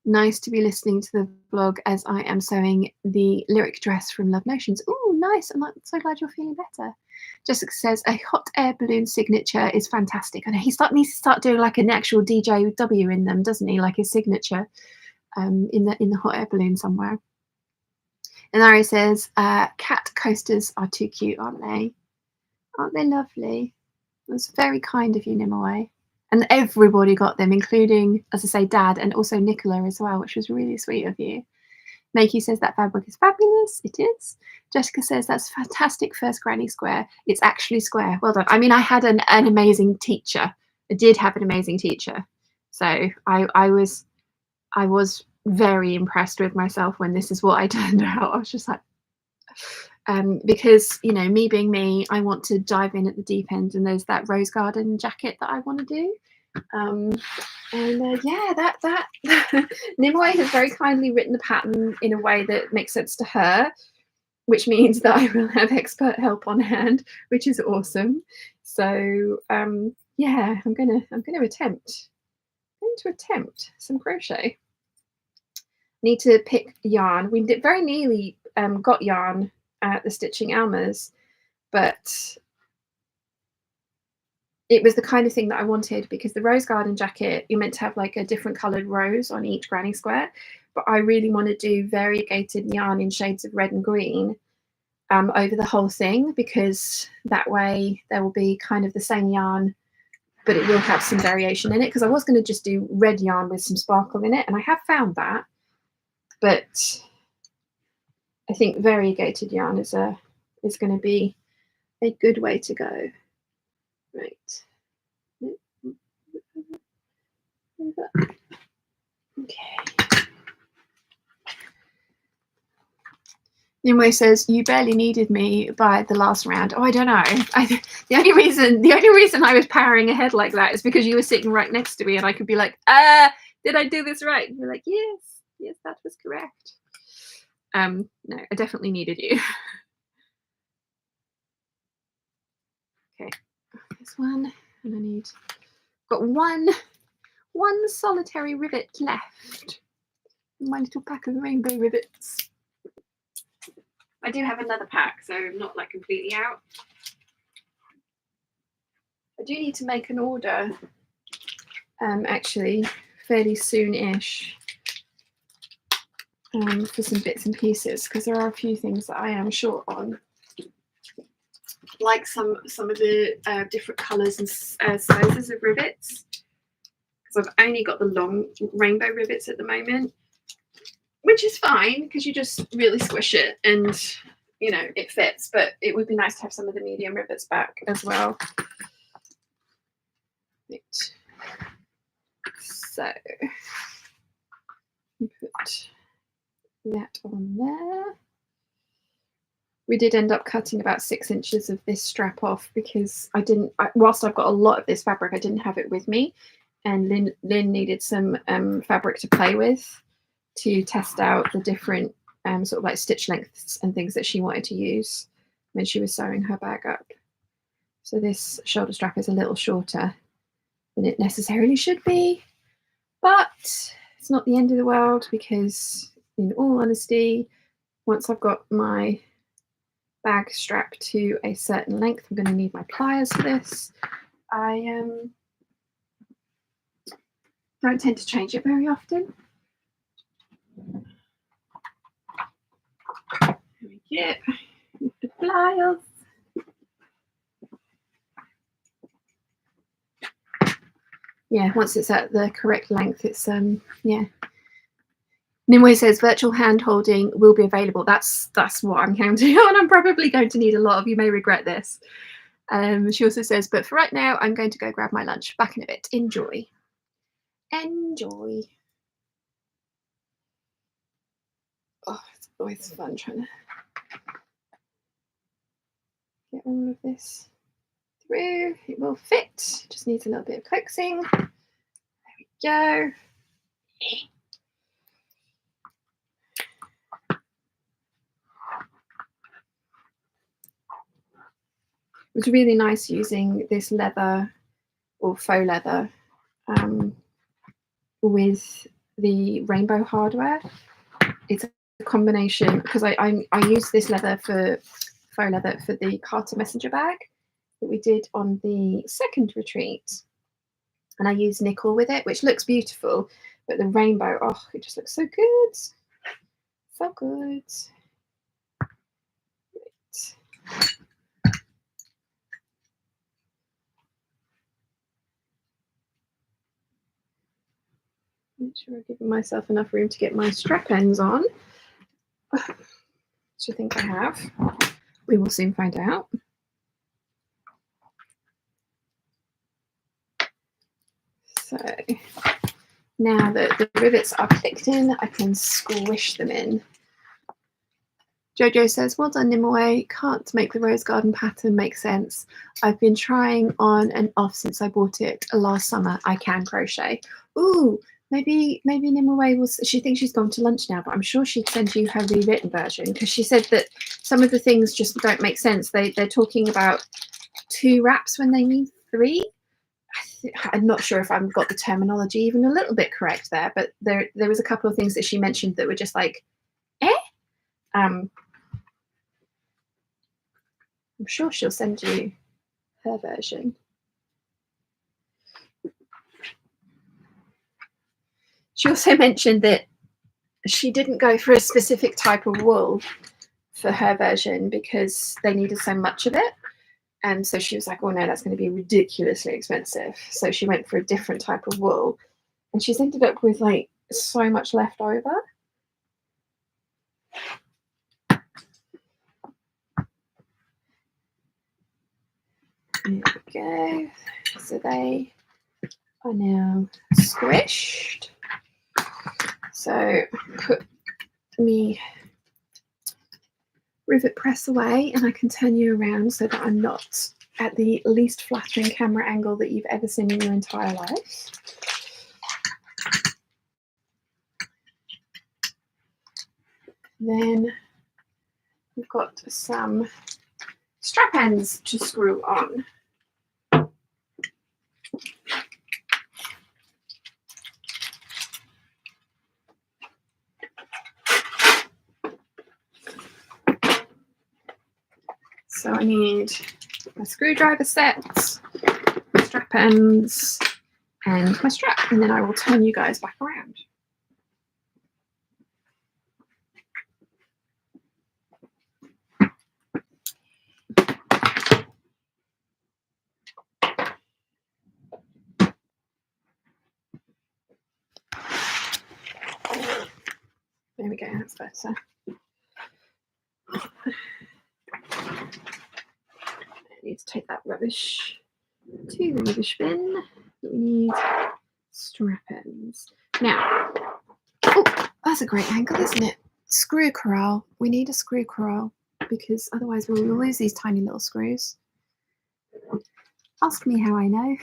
Nice to be listening to the vlog as I am sewing the lyric dress from Love Notions. Oh, nice. I'm so glad you're feeling better. Jessica says, a hot air balloon signature is fantastic. I know he needs to start doing like an actual DJW in them, doesn't he? Like his signature in the hot air balloon somewhere. And Ari says, cat coasters are too cute, aren't they? Aren't they lovely? It was very kind of you, Nimue. And everybody got them, including, as I say, Dad, and also Nicola as well, which was really sweet of you. Makey says that fabric is fabulous. It is. Jessica says that's fantastic first granny square. It's actually square. Well done. I mean, I had an amazing teacher. I did have an amazing teacher. So I was very impressed with myself when this is what I turned out. I was just like, because, you know, me being me, I want to dive in at the deep end, and there's that rose garden jacket that I want to do. Yeah, that Nimue has very kindly written the pattern in a way that makes sense to her, which means that I will have expert help on hand, which is awesome. So yeah, I'm going to attempt some crochet. Need to pick yarn. We very nearly got yarn at the Stitching Almas, but it was the kind of thing that I wanted, because the rose garden jacket, you're meant to have like a different coloured rose on each granny square, but I really want to do variegated yarn in shades of red and green over the whole thing, because that way there will be kind of the same yarn, but it will have some variation in it, because I was going to just do red yarn with some sparkle in it, and I have found that, but I think variegated yarn is going to be a good way to go. Right. Okay. Nimue says, you barely needed me by the last round. Oh, I don't know. The only reason I was powering ahead like that is because you were sitting right next to me, and I could be like, did I do this right? And you're like, yes, that was correct. No, I definitely needed you. Okay, this one, and got one solitary rivet left in my little pack of rainbow rivets. I do have another pack, so I'm not like completely out. I do need to make an order, actually, fairly soon-ish, for some bits and pieces, because there are a few things that I am short on, like some of the different colours and sizes of rivets, because I've only got the long rainbow rivets at the moment, which is fine because you just really squish it and you know, it fits, but it would be nice to have some of the medium rivets back as well. Right. So put that on there. We did end up cutting about 6 inches of this strap off because whilst I've got a lot of this fabric, I didn't have it with me, and Lynn needed some fabric to play with to test out the different sort of like stitch lengths and things that she wanted to use when she was sewing her bag up. So this shoulder strap is a little shorter than it necessarily should be, but it's not the end of the world because, in all honesty, once I've got my bag strapped to a certain length, I'm going to need my pliers for this. I don't tend to change it very often. There we go. The pliers. Yeah, once it's at the correct length, it's yeah. Nimue says virtual hand holding will be available. That's what I'm counting on. I'm probably going to need a lot of. You may regret this. She also says, but for right now, I'm going to go grab my lunch. Back in a bit. Enjoy. Enjoy. Oh, it's always fun trying to get all of this through. It will fit. Just needs a little bit of coaxing. There we go. It was really nice using this leather or faux leather with the rainbow hardware. It's a combination because I used this leather for faux leather for the Carter messenger bag that we did on the second retreat, and I used nickel with it, which looks beautiful, but the rainbow, oh, it just looks so good, so good. Right. Make sure I've given myself enough room to get my strap ends on, which I think I have. We will soon find out. So now that the rivets are clicked in, I can squish them in. Jojo says, well done, Nimue. Can't make the rose garden pattern make sense. I've been trying on and off since I bought it last summer. I can crochet. Ooh, maybe Nimue was, she thinks she's gone to lunch now, but I'm sure she'd send you her rewritten version because she said that some of the things just don't make sense. They're talking about 2 wraps when they need 3. I'm not sure if I've got the terminology even a little bit correct there, but there was a couple of things that she mentioned that were just like, eh? I'm sure she'll send you her version. She also mentioned that she didn't go for a specific type of wool for her version because they needed so much of it. And so she was like, oh no, that's going to be ridiculously expensive. So she went for a different type of wool. And she's ended up with like so much left over. There we go. So they are now squished. So put me rivet press away and I can turn you around so that I'm not at the least flattering camera angle that you've ever seen in your entire life. Then we've got some strap ends to screw on. So I need my screwdriver set, my strap ends, and my strap, and then I will turn you guys back around. There we go, that's better. take that rubbish to the rubbish bin. We need strap-ins. Now, oh, that's a great angle, isn't it? Screw corral. We need a screw corral because otherwise we'll lose these tiny little screws. Ask me how I know.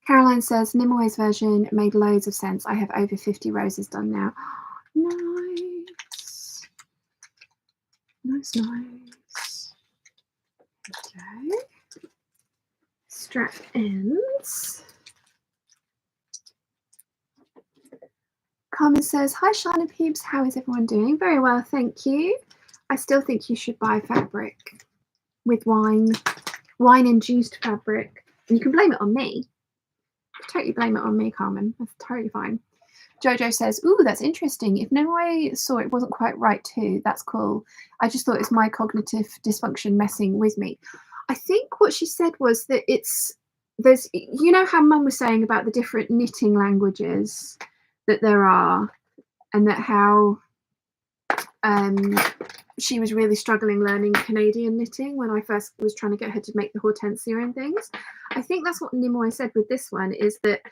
Caroline says, Nimue version made loads of sense. I have over 50 roses done now. Nice. Nice, nice. Okay. Strap ends. Carmen says, hi, Shine and Peeps. How is everyone doing? Very well, thank you. I still think you should buy fabric with wine-induced fabric. And you can blame it on me. Totally blame it on me, Carmen. That's totally fine. Jojo says, ooh, that's interesting. If Nimue saw it wasn't quite right too, that's cool. I just thought it's my cognitive dysfunction messing with me. I think what she said was that there's, you know how Mum was saying about the different knitting languages that there are, and that how she was really struggling learning Canadian knitting when I first was trying to get her to make the hortensia and things. I think that's what Nimue said with this one, is that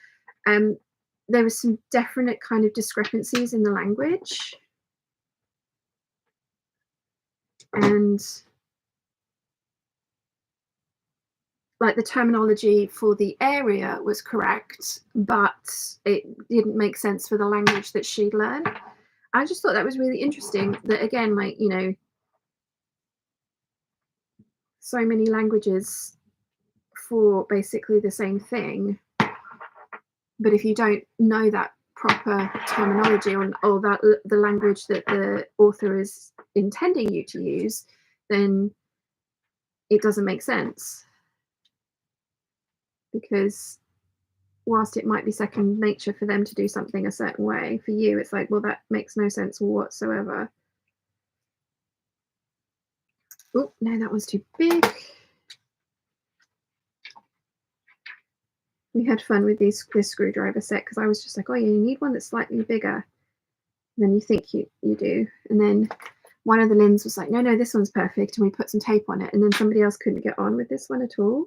there was some definite kind of discrepancies in the language. And like the terminology for the area was correct, but it didn't make sense for the language that she'd learned. I just thought that was really interesting that, again, like, you know, so many languages for basically the same thing, but if you don't know that proper terminology or that the language that the author is intending you to use, then it doesn't make sense. Because whilst it might be second nature for them to do something a certain way, for you it's like, well, that makes no sense whatsoever. Oh no, that one's too big. We had fun with this screwdriver set because I was just like, oh yeah, you need one that's slightly bigger than you think you do. And then one of the Lins was like, no, this one's perfect, and we put some tape on it, and then somebody else couldn't get on with this one at all.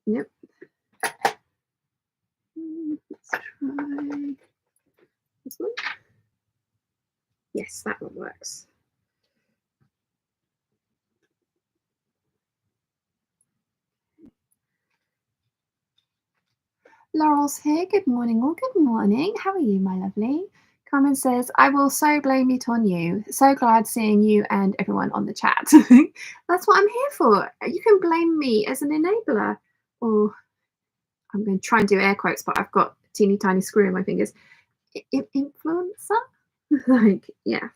Yep. Let's try this one. Yes, that one works. Laurel's here. Good morning, all. Good morning. How are you, my lovely? Carmen says, I will so blame it on you. So glad seeing you and everyone on the chat. That's what I'm here for. You can blame me as an enabler. Or I'm going to try and do air quotes, but I've got a teeny tiny screw in my fingers. Influencer? Like, yes.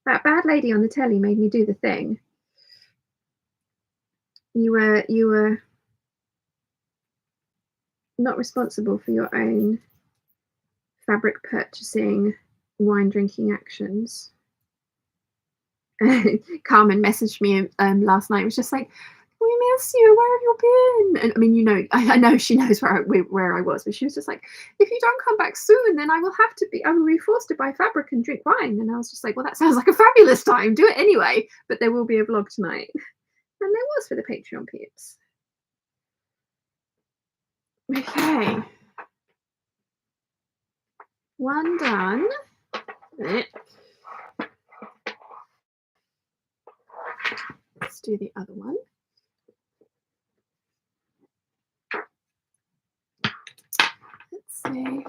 That bad lady on the telly made me do the thing. You were not responsible for your own fabric purchasing, wine drinking actions. Carmen messaged me last night. It was just like, we miss you. Where have you been? And I mean, you know, I know she knows where I was, but she was just like, if you don't come back soon, then I will be forced to buy fabric and drink wine. And I was just like, well, that sounds like a fabulous time. Do it anyway. But there will be a vlog tonight. And there was for the Patreon peeps. Okay. One done. Let's do the other one. Let's see.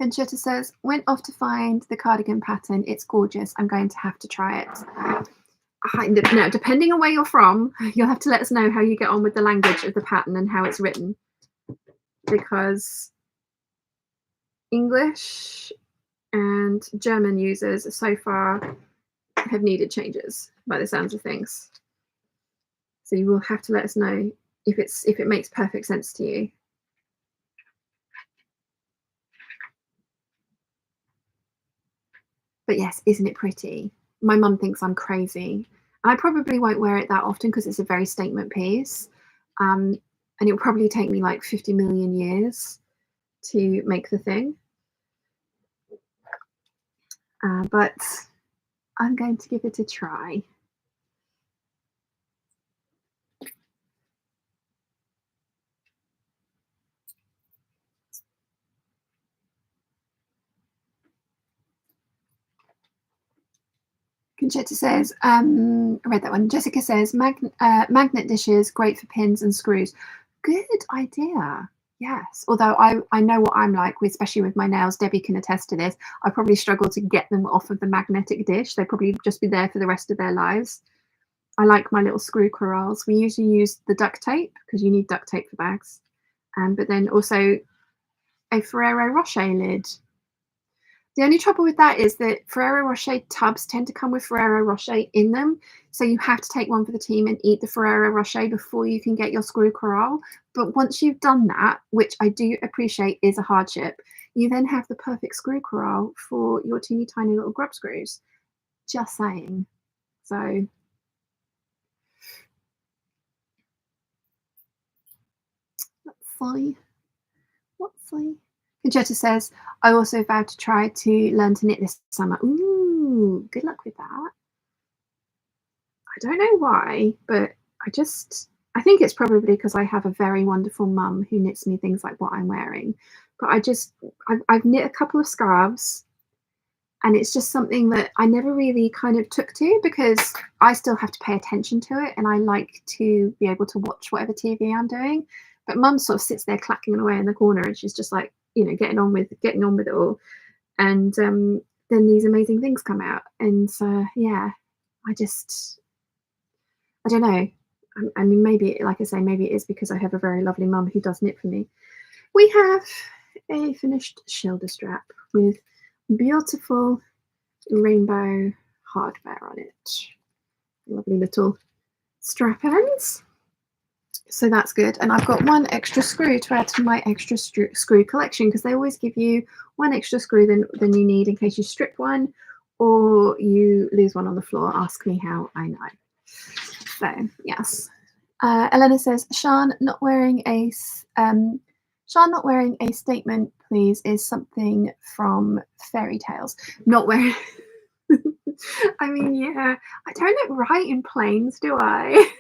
Conchetta says, went off to find the cardigan pattern. It's gorgeous. I'm going to have to try it. Now, depending on where you're from, you'll have to let us know how you get on with the language of the pattern and how it's written. Because English and German users so far have needed changes by the sounds of things. So you will have to let us know if it makes perfect sense to you. But yes, isn't it pretty? My mum thinks I'm crazy. I probably won't wear it that often because it's a very statement piece. And it'll probably take me like 50 million years to make the thing. But I'm going to give it a try. Conchetta says, I read that one. Jessica says, magnet dishes, great for pins and screws. Good idea. Yes. Although I know what I'm like, especially with my nails. Debbie can attest to this. I probably struggle to get them off of the magnetic dish. They probably just be there for the rest of their lives. I like my little screw corrals. We usually use the duct tape because you need duct tape for bags. But then also a Ferrero Rocher lid. The only trouble with that is that Ferrero Rocher tubs tend to come with Ferrero Rocher in them. So you have to take one for the team and eat the Ferrero Rocher before you can get your screw corral. But once you've done that, which I do appreciate is a hardship, you then have the perfect screw corral for your teeny tiny little grub screws. Just saying. So let's see. Let's see. Conchetta says, I also vowed to try to learn to knit this summer. Ooh, good luck with that. I don't know why, but I think it's probably because I have a very wonderful mum who knits me things like what I'm wearing. But I've knit a couple of scarves, and it's just something that I never really kind of took to because I still have to pay attention to it, and I like to be able to watch whatever TV I'm doing. But mum sort of sits there clacking away in the corner, and she's just like, getting on with it all. And then these amazing things come out, and yeah, I don't know. I mean, maybe, like I say, maybe it is because I have a very lovely mum who does knit for me. We have a finished shoulder strap with beautiful rainbow hardware on it. Lovely little strap ends. So that's good. And I've got one extra screw to add to my extra screw collection because they always give you one extra screw than you need in case you strip one or you lose one on the floor. Ask me how I know. So yes. Elena says, Sean not wearing a statement, please, is something from fairy tales. Not wearing. I mean, yeah, I don't look right in plains, do I?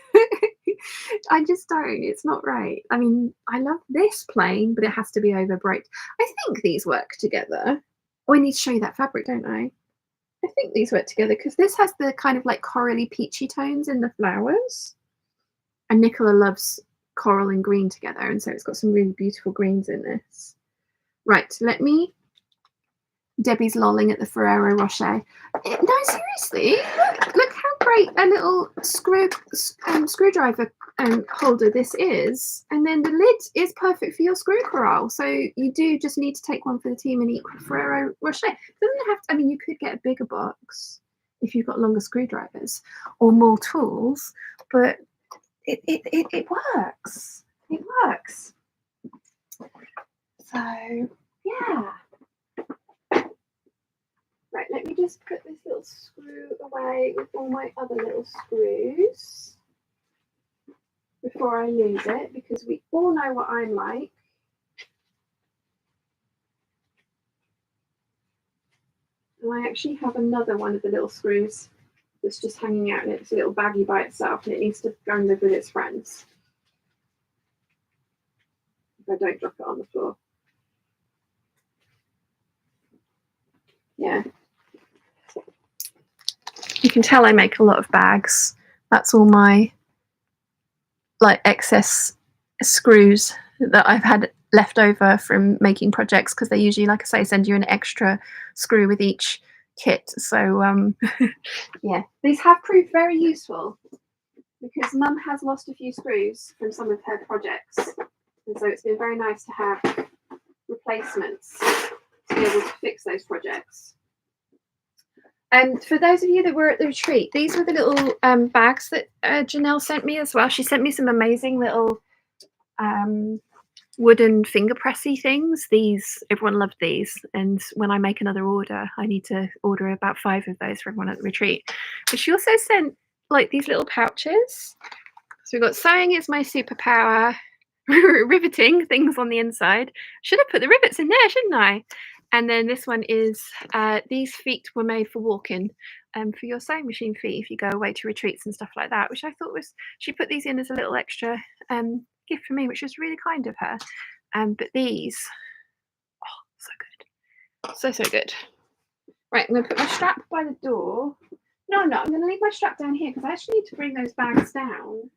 I just don't. It's not right. I mean, I love this plain, but it has to be over bright. I think these work together. Oh, I need to show you that fabric, don't I? I think these work together because this has the kind of like corally peachy tones in the flowers. And Nicola loves coral and green together, and so it's got some really beautiful greens in this. Right, Debbie's lolling at the Ferrero Rocher. No, seriously, look how great a little screwdriver holder this is. And then the lid is perfect for your screw corral. So you do just need to take one for the team and eat Ferrero Rocher. It doesn't have to, I mean, you could get a bigger box if you've got longer screwdrivers or more tools, but it works. It works. So, yeah. Right, let me just put this little screw away with all my other little screws before I lose it, because we all know what I'm like. And I actually have another one of the little screws that's just hanging out, and it's a little baggy by itself, and it needs to go and live with its friends. If I don't drop it on the floor. Yeah. You can tell I make a lot of bags. That's all my like excess screws that I've had left over from making projects, because they usually, like I say, send you an extra screw with each kit. So yeah, these have proved very useful because Mum has lost a few screws from some of her projects, and so it's been very nice to have replacements to be able to fix those projects. And for those of you that were at the retreat, these were the little bags that Janelle sent me as well. She sent me some amazing little wooden finger pressy things. These, everyone loved these. And when I make another order, I need to order about 5 of those for everyone at the retreat. But she also sent like these little pouches. So we've got sewing is my superpower. riveting things on the inside. Should have put the rivets in there, shouldn't I? And then this one is these feet were made for walking, for your sewing machine feet if you go away to retreats and stuff like that, which I thought was, she put these in as a little extra gift for me, which was really kind of her. But these, oh, so good. So, so good. Right, I'm going to put my strap by the door. No, I'm not. I'm going to leave my strap down here because I actually need to bring those bags down.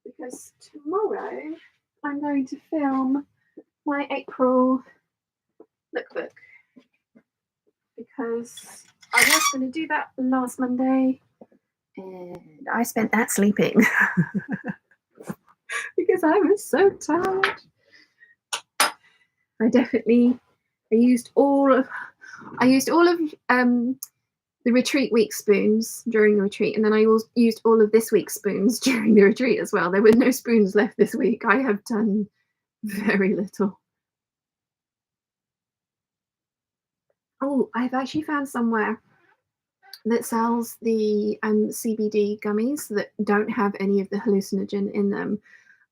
Because tomorrow I'm going to film my April lookbook. Because I was going to do that last Monday and I spent that sleeping. Because I was so tired. I used all of the retreat week spoons during the retreat, and then I also used all of this week's spoons during the retreat as well. There were no spoons left this week. I have done very little. Oh, I've actually found somewhere that sells the CBD gummies that don't have any of the hallucinogen in them.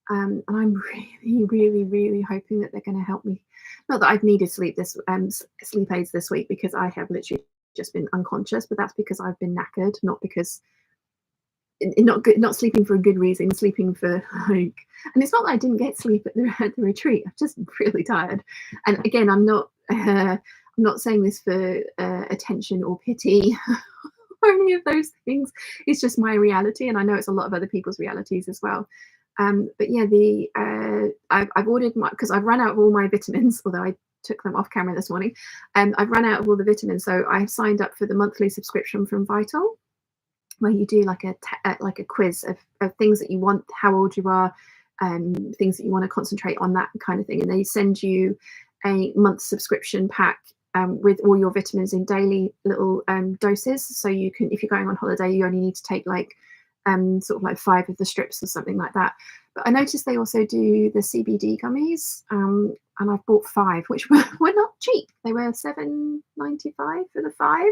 And I'm really, really, really hoping that they're going to help me. Not that I've needed sleep aids this week, because I have literally just been unconscious, but that's because I've been knackered, not because not sleeping for a good reason, sleeping for like, and it's not that I didn't get sleep at the retreat. I'm just really tired. And again, I'm not saying this for attention or pity or any of those things. It's just my reality, and I know it's a lot of other people's realities as well. But yeah, I've ordered because I've run out of all my vitamins, although I took them off camera this morning. I've run out of all the vitamins, so I've signed up for the monthly subscription from Vital, where you do like a quiz of things that you want, how old you are, things that you want to concentrate on, that kind of thing. And they send you a month subscription pack with all your vitamins in daily little doses. So you can, if you're going on holiday, you only need to take like sort of like 5 of the strips or something like that. But I noticed they also do the CBD gummies, and I've bought 5, which were not cheap. They were $7.95 for the 5.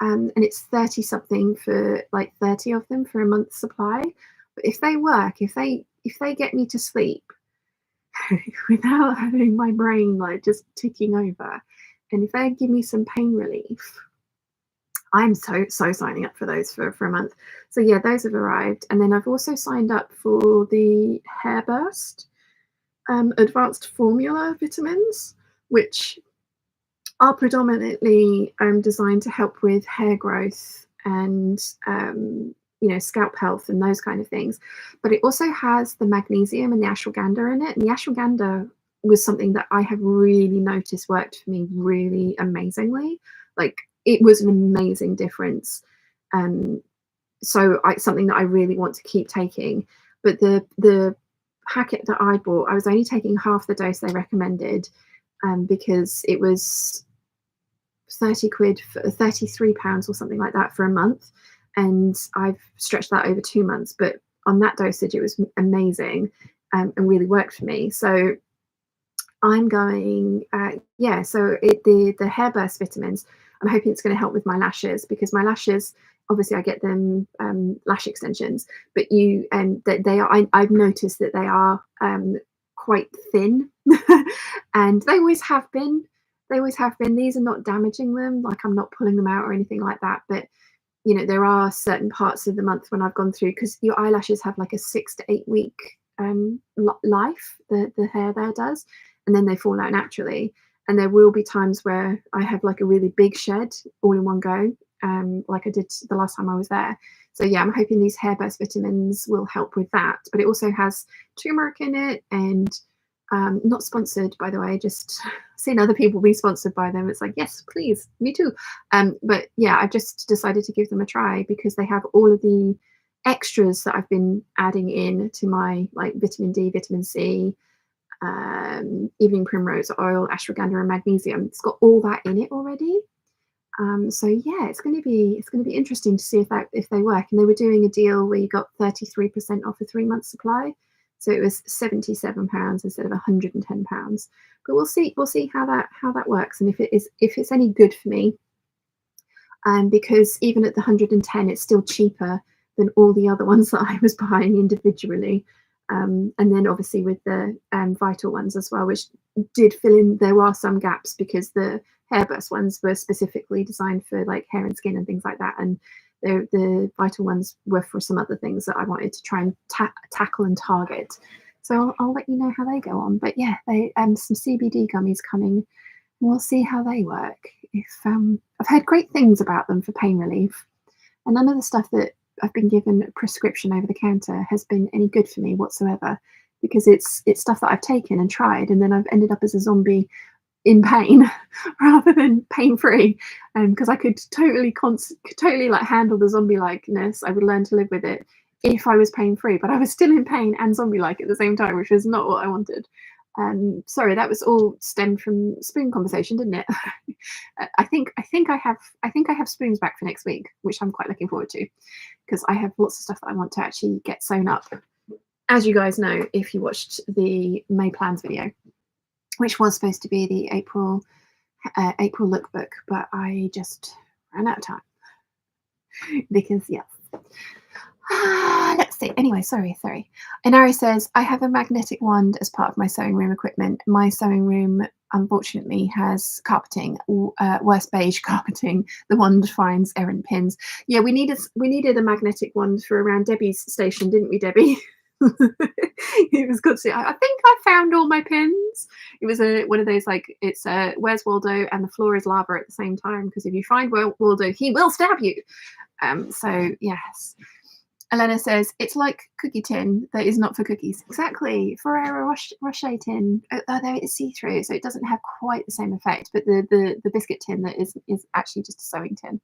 And it's 30 something for like 30 of them for a month's supply. But if they work, if they get me to sleep without having my brain like just ticking over, and if they give me some pain relief, I'm so signing up for those for a month. So yeah, those have arrived. And then I've also signed up for the Hair Burst advanced formula vitamins, which are predominantly designed to help with hair growth and scalp health and those kind of things. But it also has the magnesium and the ashwagandha in it. And the ashwagandha was something that I have really noticed worked for me really amazingly. Like, it was an amazing difference. So something that I really want to keep taking. But the packet that I bought, I was only taking half the dose they recommended, because it was 30 quid for 33 pounds or something like that for a month, and I've stretched that over 2 months. But on that dosage, it was amazing, and really worked for me. So I'm going so the hair burst vitamins, I'm hoping it's going to help with my lashes, because my lashes, obviously I get them lash extensions, but they are, I've noticed that they are quite thin and they always have been. These are not damaging them, like I'm not pulling them out or anything like that. But there are certain parts of the month when I've gone through, because your eyelashes have like a 6 to 8 week life, the hair there does, and then they fall out naturally. And there will be times where I have like a really big shed all in one go, like I did the last time I was there. So yeah, I'm hoping these hair burst vitamins will help with that. But it also has turmeric in it, and not sponsored, by the way, just seen other people be sponsored by them. It's like, yes, please, me too. But yeah, I just decided to give them a try, because they have all of the extras that I've been adding in to my like vitamin D, vitamin C, evening primrose oil, ashwagandha, and magnesium. It's got all that in it already. So yeah, it's going to be interesting to see if they work. And they were doing a deal where you got 33% off a 3-month supply, so it was £77 instead of £110. But we'll see how that works, and if it's any good for me. Because even at the 110, it's still cheaper than all the other ones that I was buying individually. And then obviously with the Vital ones as well, which did fill in, there are some gaps because the hairburst ones were specifically designed for like hair and skin and things like that, and the Vital ones were for some other things that I wanted to try and tackle and target. So I'll let you know how they go on. But yeah, they some CBD gummies coming. We'll see how they work. If I've heard great things about them for pain relief, and none of the stuff that I've been given a prescription over the counter has been any good for me whatsoever, because it's stuff that I've taken and tried, and then I've ended up as a zombie in pain rather than pain-free. Because I could totally like handle the zombie likeness. I would learn to live with it if I was pain-free, but I was still in pain and zombie-like at the same time, which was not what I wanted. Sorry, that was all stemmed from spoon conversation, didn't it? I think I have spoons back for next week, which I'm quite looking forward to, because I have lots of stuff that I want to actually get sewn up. As you guys know, if you watched the May plans video, which was supposed to be the April lookbook, but I just ran out of time because yeah. Let's see. Anyway, sorry. Inari says, I have a magnetic wand as part of my sewing room equipment. My sewing room, unfortunately, has carpeting, worst beige carpeting. The wand finds errant pins. Yeah, we needed a magnetic wand for around Debbie's station, didn't we, Debbie? It was good to see. I think I found all my pins. It was one of those, like, it's Where's Waldo and the floor is lava at the same time, because if you find Waldo, he will stab you. So yes. Elena says, it's like cookie tin that is not for cookies. Exactly. Ferrero Rocher tin, although it's see-through, so it doesn't have quite the same effect, but the biscuit tin that is actually just a sewing tin.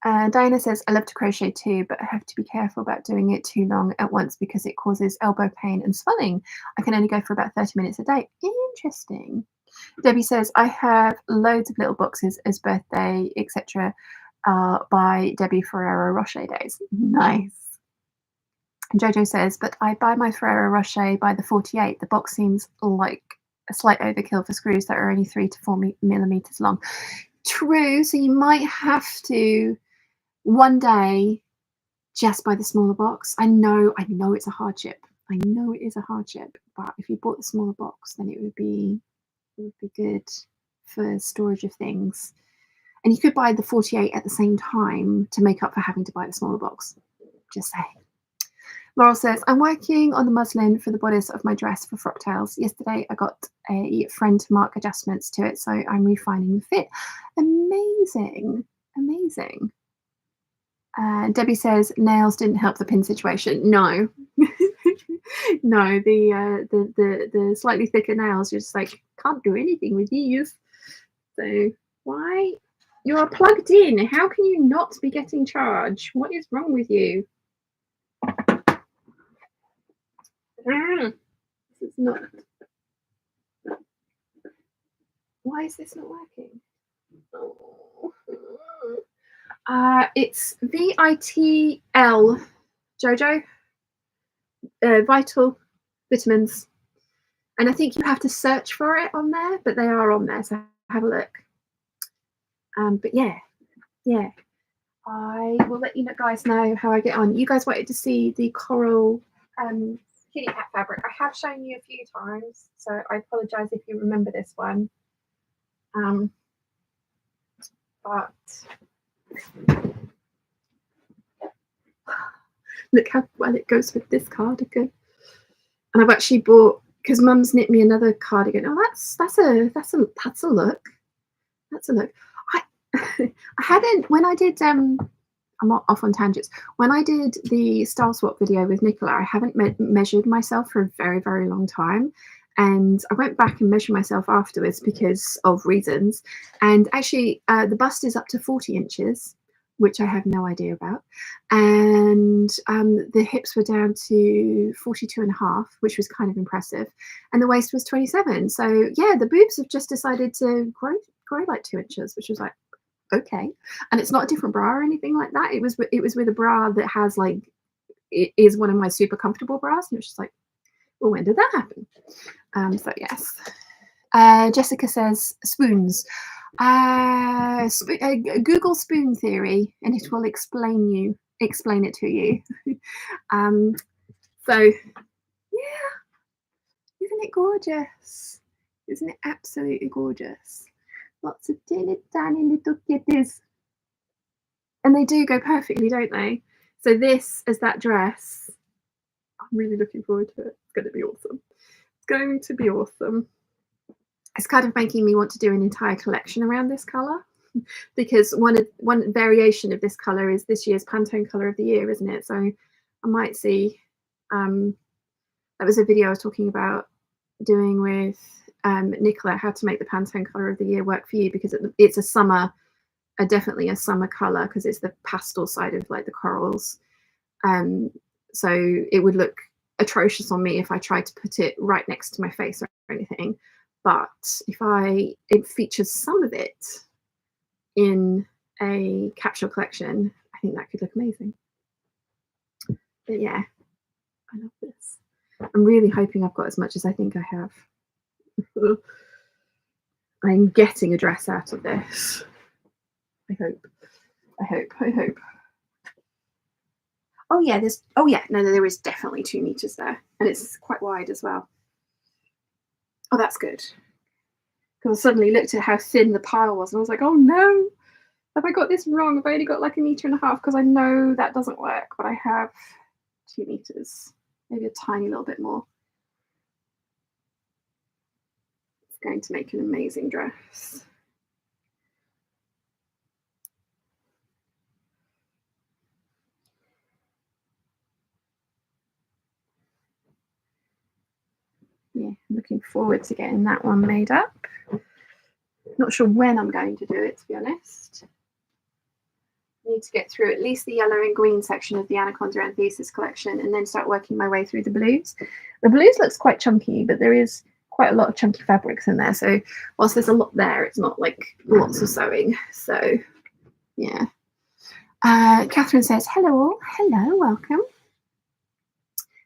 Diana says, I love to crochet too, but I have to be careful about doing it too long at once because it causes elbow pain and swelling. I can only go for about 30 minutes a day. Interesting. Debbie says, I have loads of little boxes as birthday, etc. By Debbie Ferrero Rocher days. Nice. And Jojo says, but I buy my Ferrero Rocher by the 48. The box seems like a slight overkill for screws that are only 3 to 4 millimeters long. True. So you might have to one day just buy the smaller box. I know it's a hardship. I know it is a hardship, but if you bought the smaller box, then it would be good for storage of things. And you could buy the 48 at the same time to make up for having to buy the smaller box. Just saying. Laurel says, I'm working on the muslin for the bodice of my dress for Frocktails. Yesterday, I got a friend to mark adjustments to it, so I'm refining the fit. Amazing. Amazing. Debbie says, nails didn't help the pin situation. No. No, the slightly thicker nails, you're just like, can't do anything with these. So why? You are plugged in. How can you not be getting charged? What is wrong with you? This is not. Why is this not working? Oh. It's VITL, Jojo. Vital vitamins. And I think you have to search for it on there, but they are on there, so have a look. But yeah. I will let you guys know how I get on. You guys wanted to see the coral kitty cat fabric. I have shown you a few times, so I apologize if you remember this one. But look how well it goes with this cardigan. And I've actually bought, because Mum's knit me another cardigan. Oh, that's a look. That's a look. I hadn't, when I did I'm not off on tangents. When I did the style swap video with Nicola, I haven't measured myself for a very, very long time. And I went back and measured myself afterwards because of reasons. And actually, the bust is up to 40 inches, which I have no idea about. And the hips were down to 42.5, which was kind of impressive. And the waist was 27. So yeah, the boobs have just decided to grow like 2 inches, which was like, okay. And it's not a different bra or anything like that. It was with a bra that has like, it is one of my super comfortable bras. And it was just like, well, when did that happen? So yes. Jessica says spoons. Google spoon theory, and it will explain it to you. So Isn't it gorgeous? Isn't it absolutely gorgeous? Lots of teeny tiny little kitties. And they do go perfectly, don't they? So this as that dress, I'm really looking forward to it. It's going to be awesome. It's going to be awesome. It's kind of making me want to do an entire collection around this colour, because one variation of this colour is this year's Pantone colour of the year, isn't it? So I might see, that was a video I was talking about doing with Nicola, how to make the Pantone colour of the year work for you, because it's a summer, definitely a summer colour, because it's the pastel side of like the corals. So it would look atrocious on me if I tried to put it right next to my face or anything. But if it features some of it in a capsule collection, I think that could look amazing. But yeah, I love this. I'm really hoping I've got as much as I think I have. I'm getting a dress out of this. I hope. Oh yeah, no, there is definitely 2 meters there, and it's quite wide as well. Oh, that's good. Because I suddenly looked at how thin the pile was, and I was like, oh no, have I got this wrong? I've only got like 1.5 meters, because I know that doesn't work, but I have 2 meters, maybe a tiny little bit more. It's going to make an amazing dress. Yeah, I'm looking forward to getting that one made up. Not sure when I'm going to do it, to be honest. I need to get through at least the yellow and green section of the Anaconda Anthesis collection, and then start working my way through the blues. The blues looks quite chunky, but there is quite a lot of chunky fabrics in there. So whilst there's a lot there, it's not like lots of sewing. So yeah. Catherine says, hello all. Hello, welcome.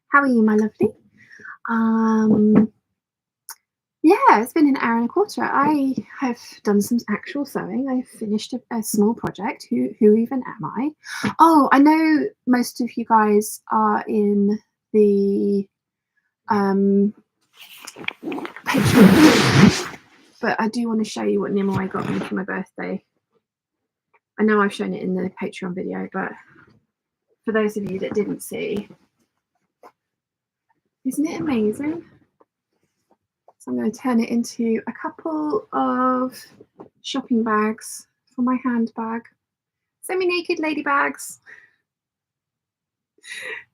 How are you, my lovely? Yeah, it's been an hour and a quarter. I have done some actual sewing. I've finished a small project. Who even am I? Oh, I know most of you guys are in the Patreon, but I do want to show you what Nimue got me for my birthday. I know I've shown it in the Patreon video, but for those of you that didn't see, isn't it amazing? So I'm going to turn it into a couple of shopping bags for my handbag. Semi-naked lady bags.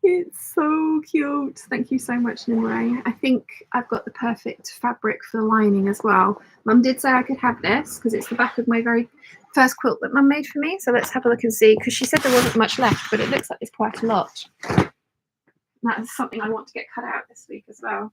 It's so cute. Thank you so much, Nimue. I think I've got the perfect fabric for the lining as well. Mum did say I could have this because it's the back of my very first quilt that Mum made for me. So let's have a look and see, because she said there wasn't much left, but it looks like there's quite a lot. That is something I want to get cut out this week as well.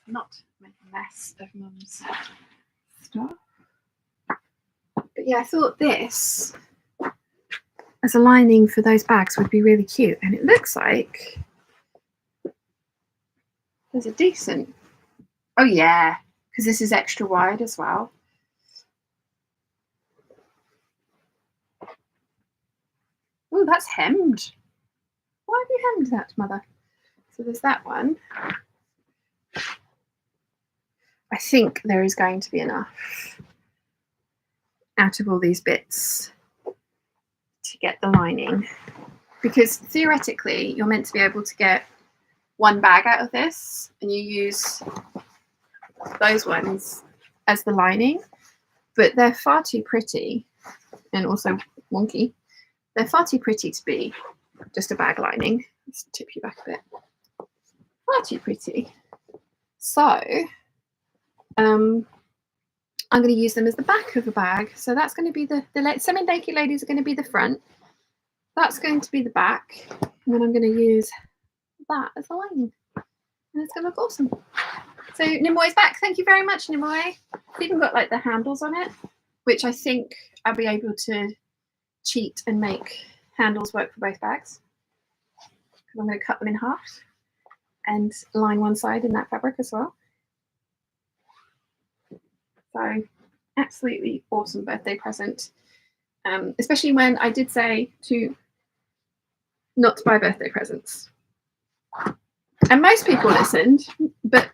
Not make a mess of Mum's stuff. But yeah, I thought this as a lining for those bags would be really cute, and it looks like there's a decent. Oh yeah, because this is extra wide as well. Oh, that's hemmed. Why have you hemmed that, Mother? So there's that one. I think there is going to be enough out of all these bits to get the lining, because theoretically you're meant to be able to get one bag out of this, and you use those ones as the lining, but they're far too pretty and also wonky. They're far too pretty to be just a bag lining. Let's tip you back a bit. Far too pretty. So I'm going to use them as the back of a bag. So that's going to be the semi-naked ladies are going to be the front. That's going to be the back. And then I'm going to use that as a lining. And it's going to look awesome. So Nimue's back. Thank you very much, Nimue. It's even got like the handles on it, which I think I'll be able to cheat and make handles work for both bags. I'm going to cut them in half and line one side in that fabric as well. So absolutely awesome birthday present, especially when I did say to not to buy birthday presents. And most people listened, but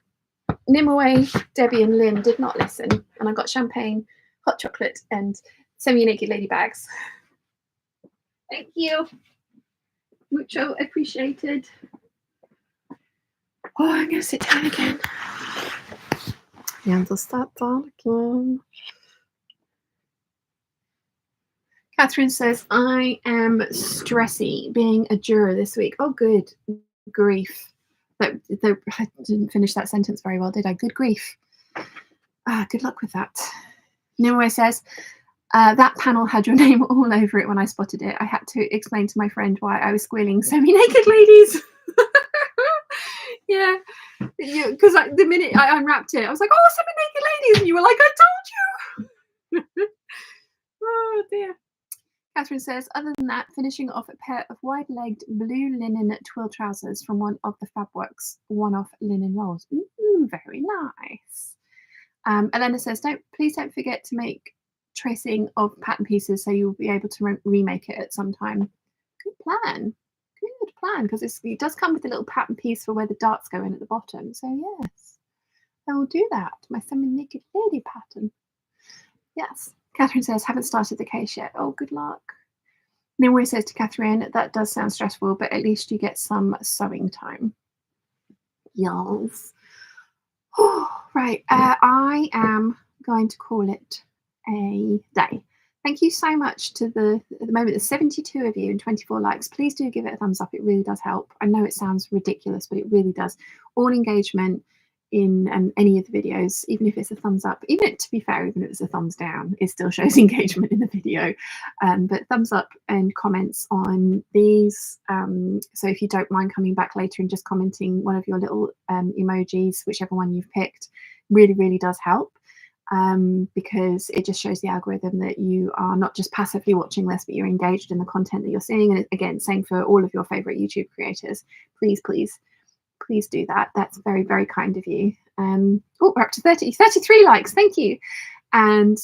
Nimue, Debbie and Lynn did not listen. And I got champagne, hot chocolate and semi-naked lady bags. Thank you. Mucho appreciated. Oh, I'm going to sit down again. And I'll start down again. Catherine says, I am stressy being a juror this week. Oh, good grief. I didn't finish that sentence very well, did I? Good grief. Good luck with that. Nimue says, that panel had your name all over it when I spotted it. I had to explain to my friend why I was squealing semi-naked ladies. Yeah, because the minute I unwrapped it, I was like, oh, semi-naked ladies. And you were like, I told you. Oh, dear. Catherine says, other than that, finishing off a pair of wide-legged blue linen twill trousers from one of the Fabworks one-off linen rolls. Ooh, very nice. Elena says, please don't forget to make tracing of pattern pieces so you'll be able to remake it at some time. Good plan. Good plan, because it does come with a little pattern piece for where the darts go in at the bottom. So yes, I will do that. My semi-naked lady pattern. Yes. Catherine says, haven't started the case yet. Oh, good luck. Nimue says to Catherine, that does sound stressful, but at least you get some sewing time. Yes. Right. I am going to call it a day. Thank you so much to at the moment, there's 72 of you and 24 likes. Please do give it a thumbs up. It really does help. I know it sounds ridiculous, but it really does. All engagement in any of the videos, even if it's a thumbs up, to be fair, even if it's a thumbs down, it still shows engagement in the video. But thumbs up and comments on these. So if you don't mind coming back later and just commenting one of your little emojis, whichever one you've picked, really, really does help. Because it just shows the algorithm that you are not just passively watching this, but you're engaged in the content that you're seeing. And again, same for all of your favorite YouTube creators. Please do that. That's very, very kind of you. Oh, we're up to 33 likes. Thank you. And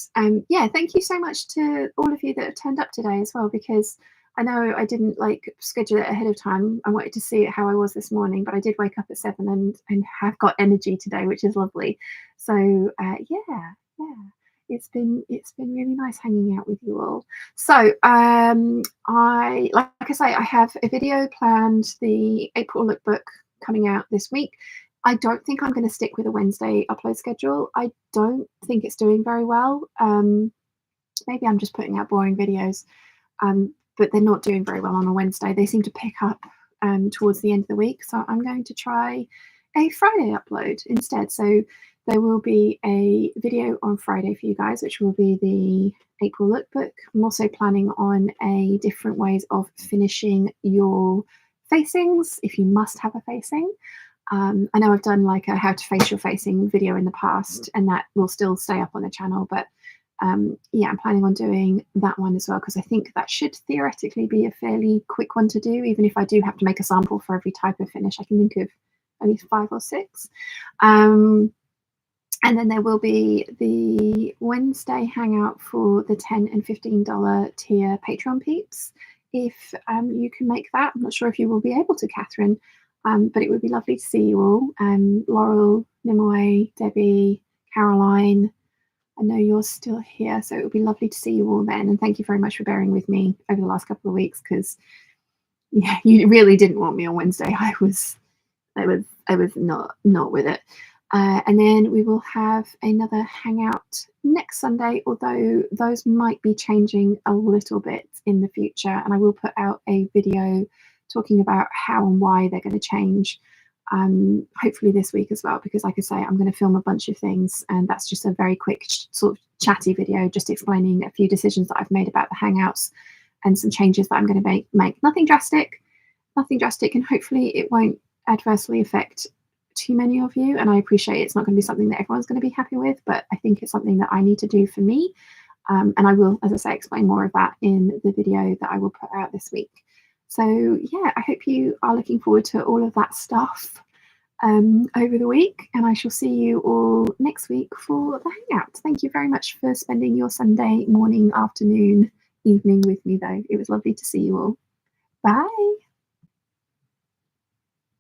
yeah, thank you so much to all of you that have turned up today as well, because I know I didn't schedule it ahead of time. I wanted to see how I was this morning, but I did wake up at 7 and have got energy today, which is lovely. So yeah, it's been really nice hanging out with you all. So I have a video planned, the April lookbook coming out this week. I don't think I'm going to stick with a Wednesday upload schedule. I don't think it's doing very well. Maybe I'm just putting out boring videos, but they're not doing very well on a Wednesday. They seem to pick up towards the end of the week. So I'm going to try a Friday upload instead. So there will be a video on Friday for you guys, which will be the April lookbook. I'm also planning on a different ways of finishing your facings, if you must have a facing. I know I've done a how to face your facing video in the past, and that will still stay up on the channel, but yeah, I'm planning on doing that one as well, because I think that should theoretically be a fairly quick one to do, even if I do have to make a sample for every type of finish. I can think of at least 5 or 6. And then there will be the Wednesday hangout for the $10 and $15 tier Patreon peeps. If you can make that, I'm not sure if you will be able to, Catherine, but it would be lovely to see you all. Laurel, Nimue, Debbie, Caroline, I know you're still here, so it would be lovely to see you all then. And thank you very much for bearing with me over the last couple of weeks, because yeah, you really didn't want me on Wednesday. I was not with it. And then we will have another hangout next Sunday, although those might be changing a little bit in the future. And I will put out a video talking about how and why they're going to change, hopefully this week as well, because like I say, I'm going to film a bunch of things, and that's just a very quick sort of chatty video just explaining a few decisions that I've made about the hangouts and some changes that I'm going to make. Nothing drastic, and hopefully it won't adversely affect too many of you. And I appreciate it's not going to be something that everyone's going to be happy with, but I think it's something that I need to do for me. And I will, as I say, explain more of that in the video that I will put out this week. So yeah, I hope you are looking forward to all of that stuff over the week, and I shall see you all next week for the hangout. Thank you very much for spending your Sunday morning, afternoon, evening with me, though. It was lovely to see you all. Bye.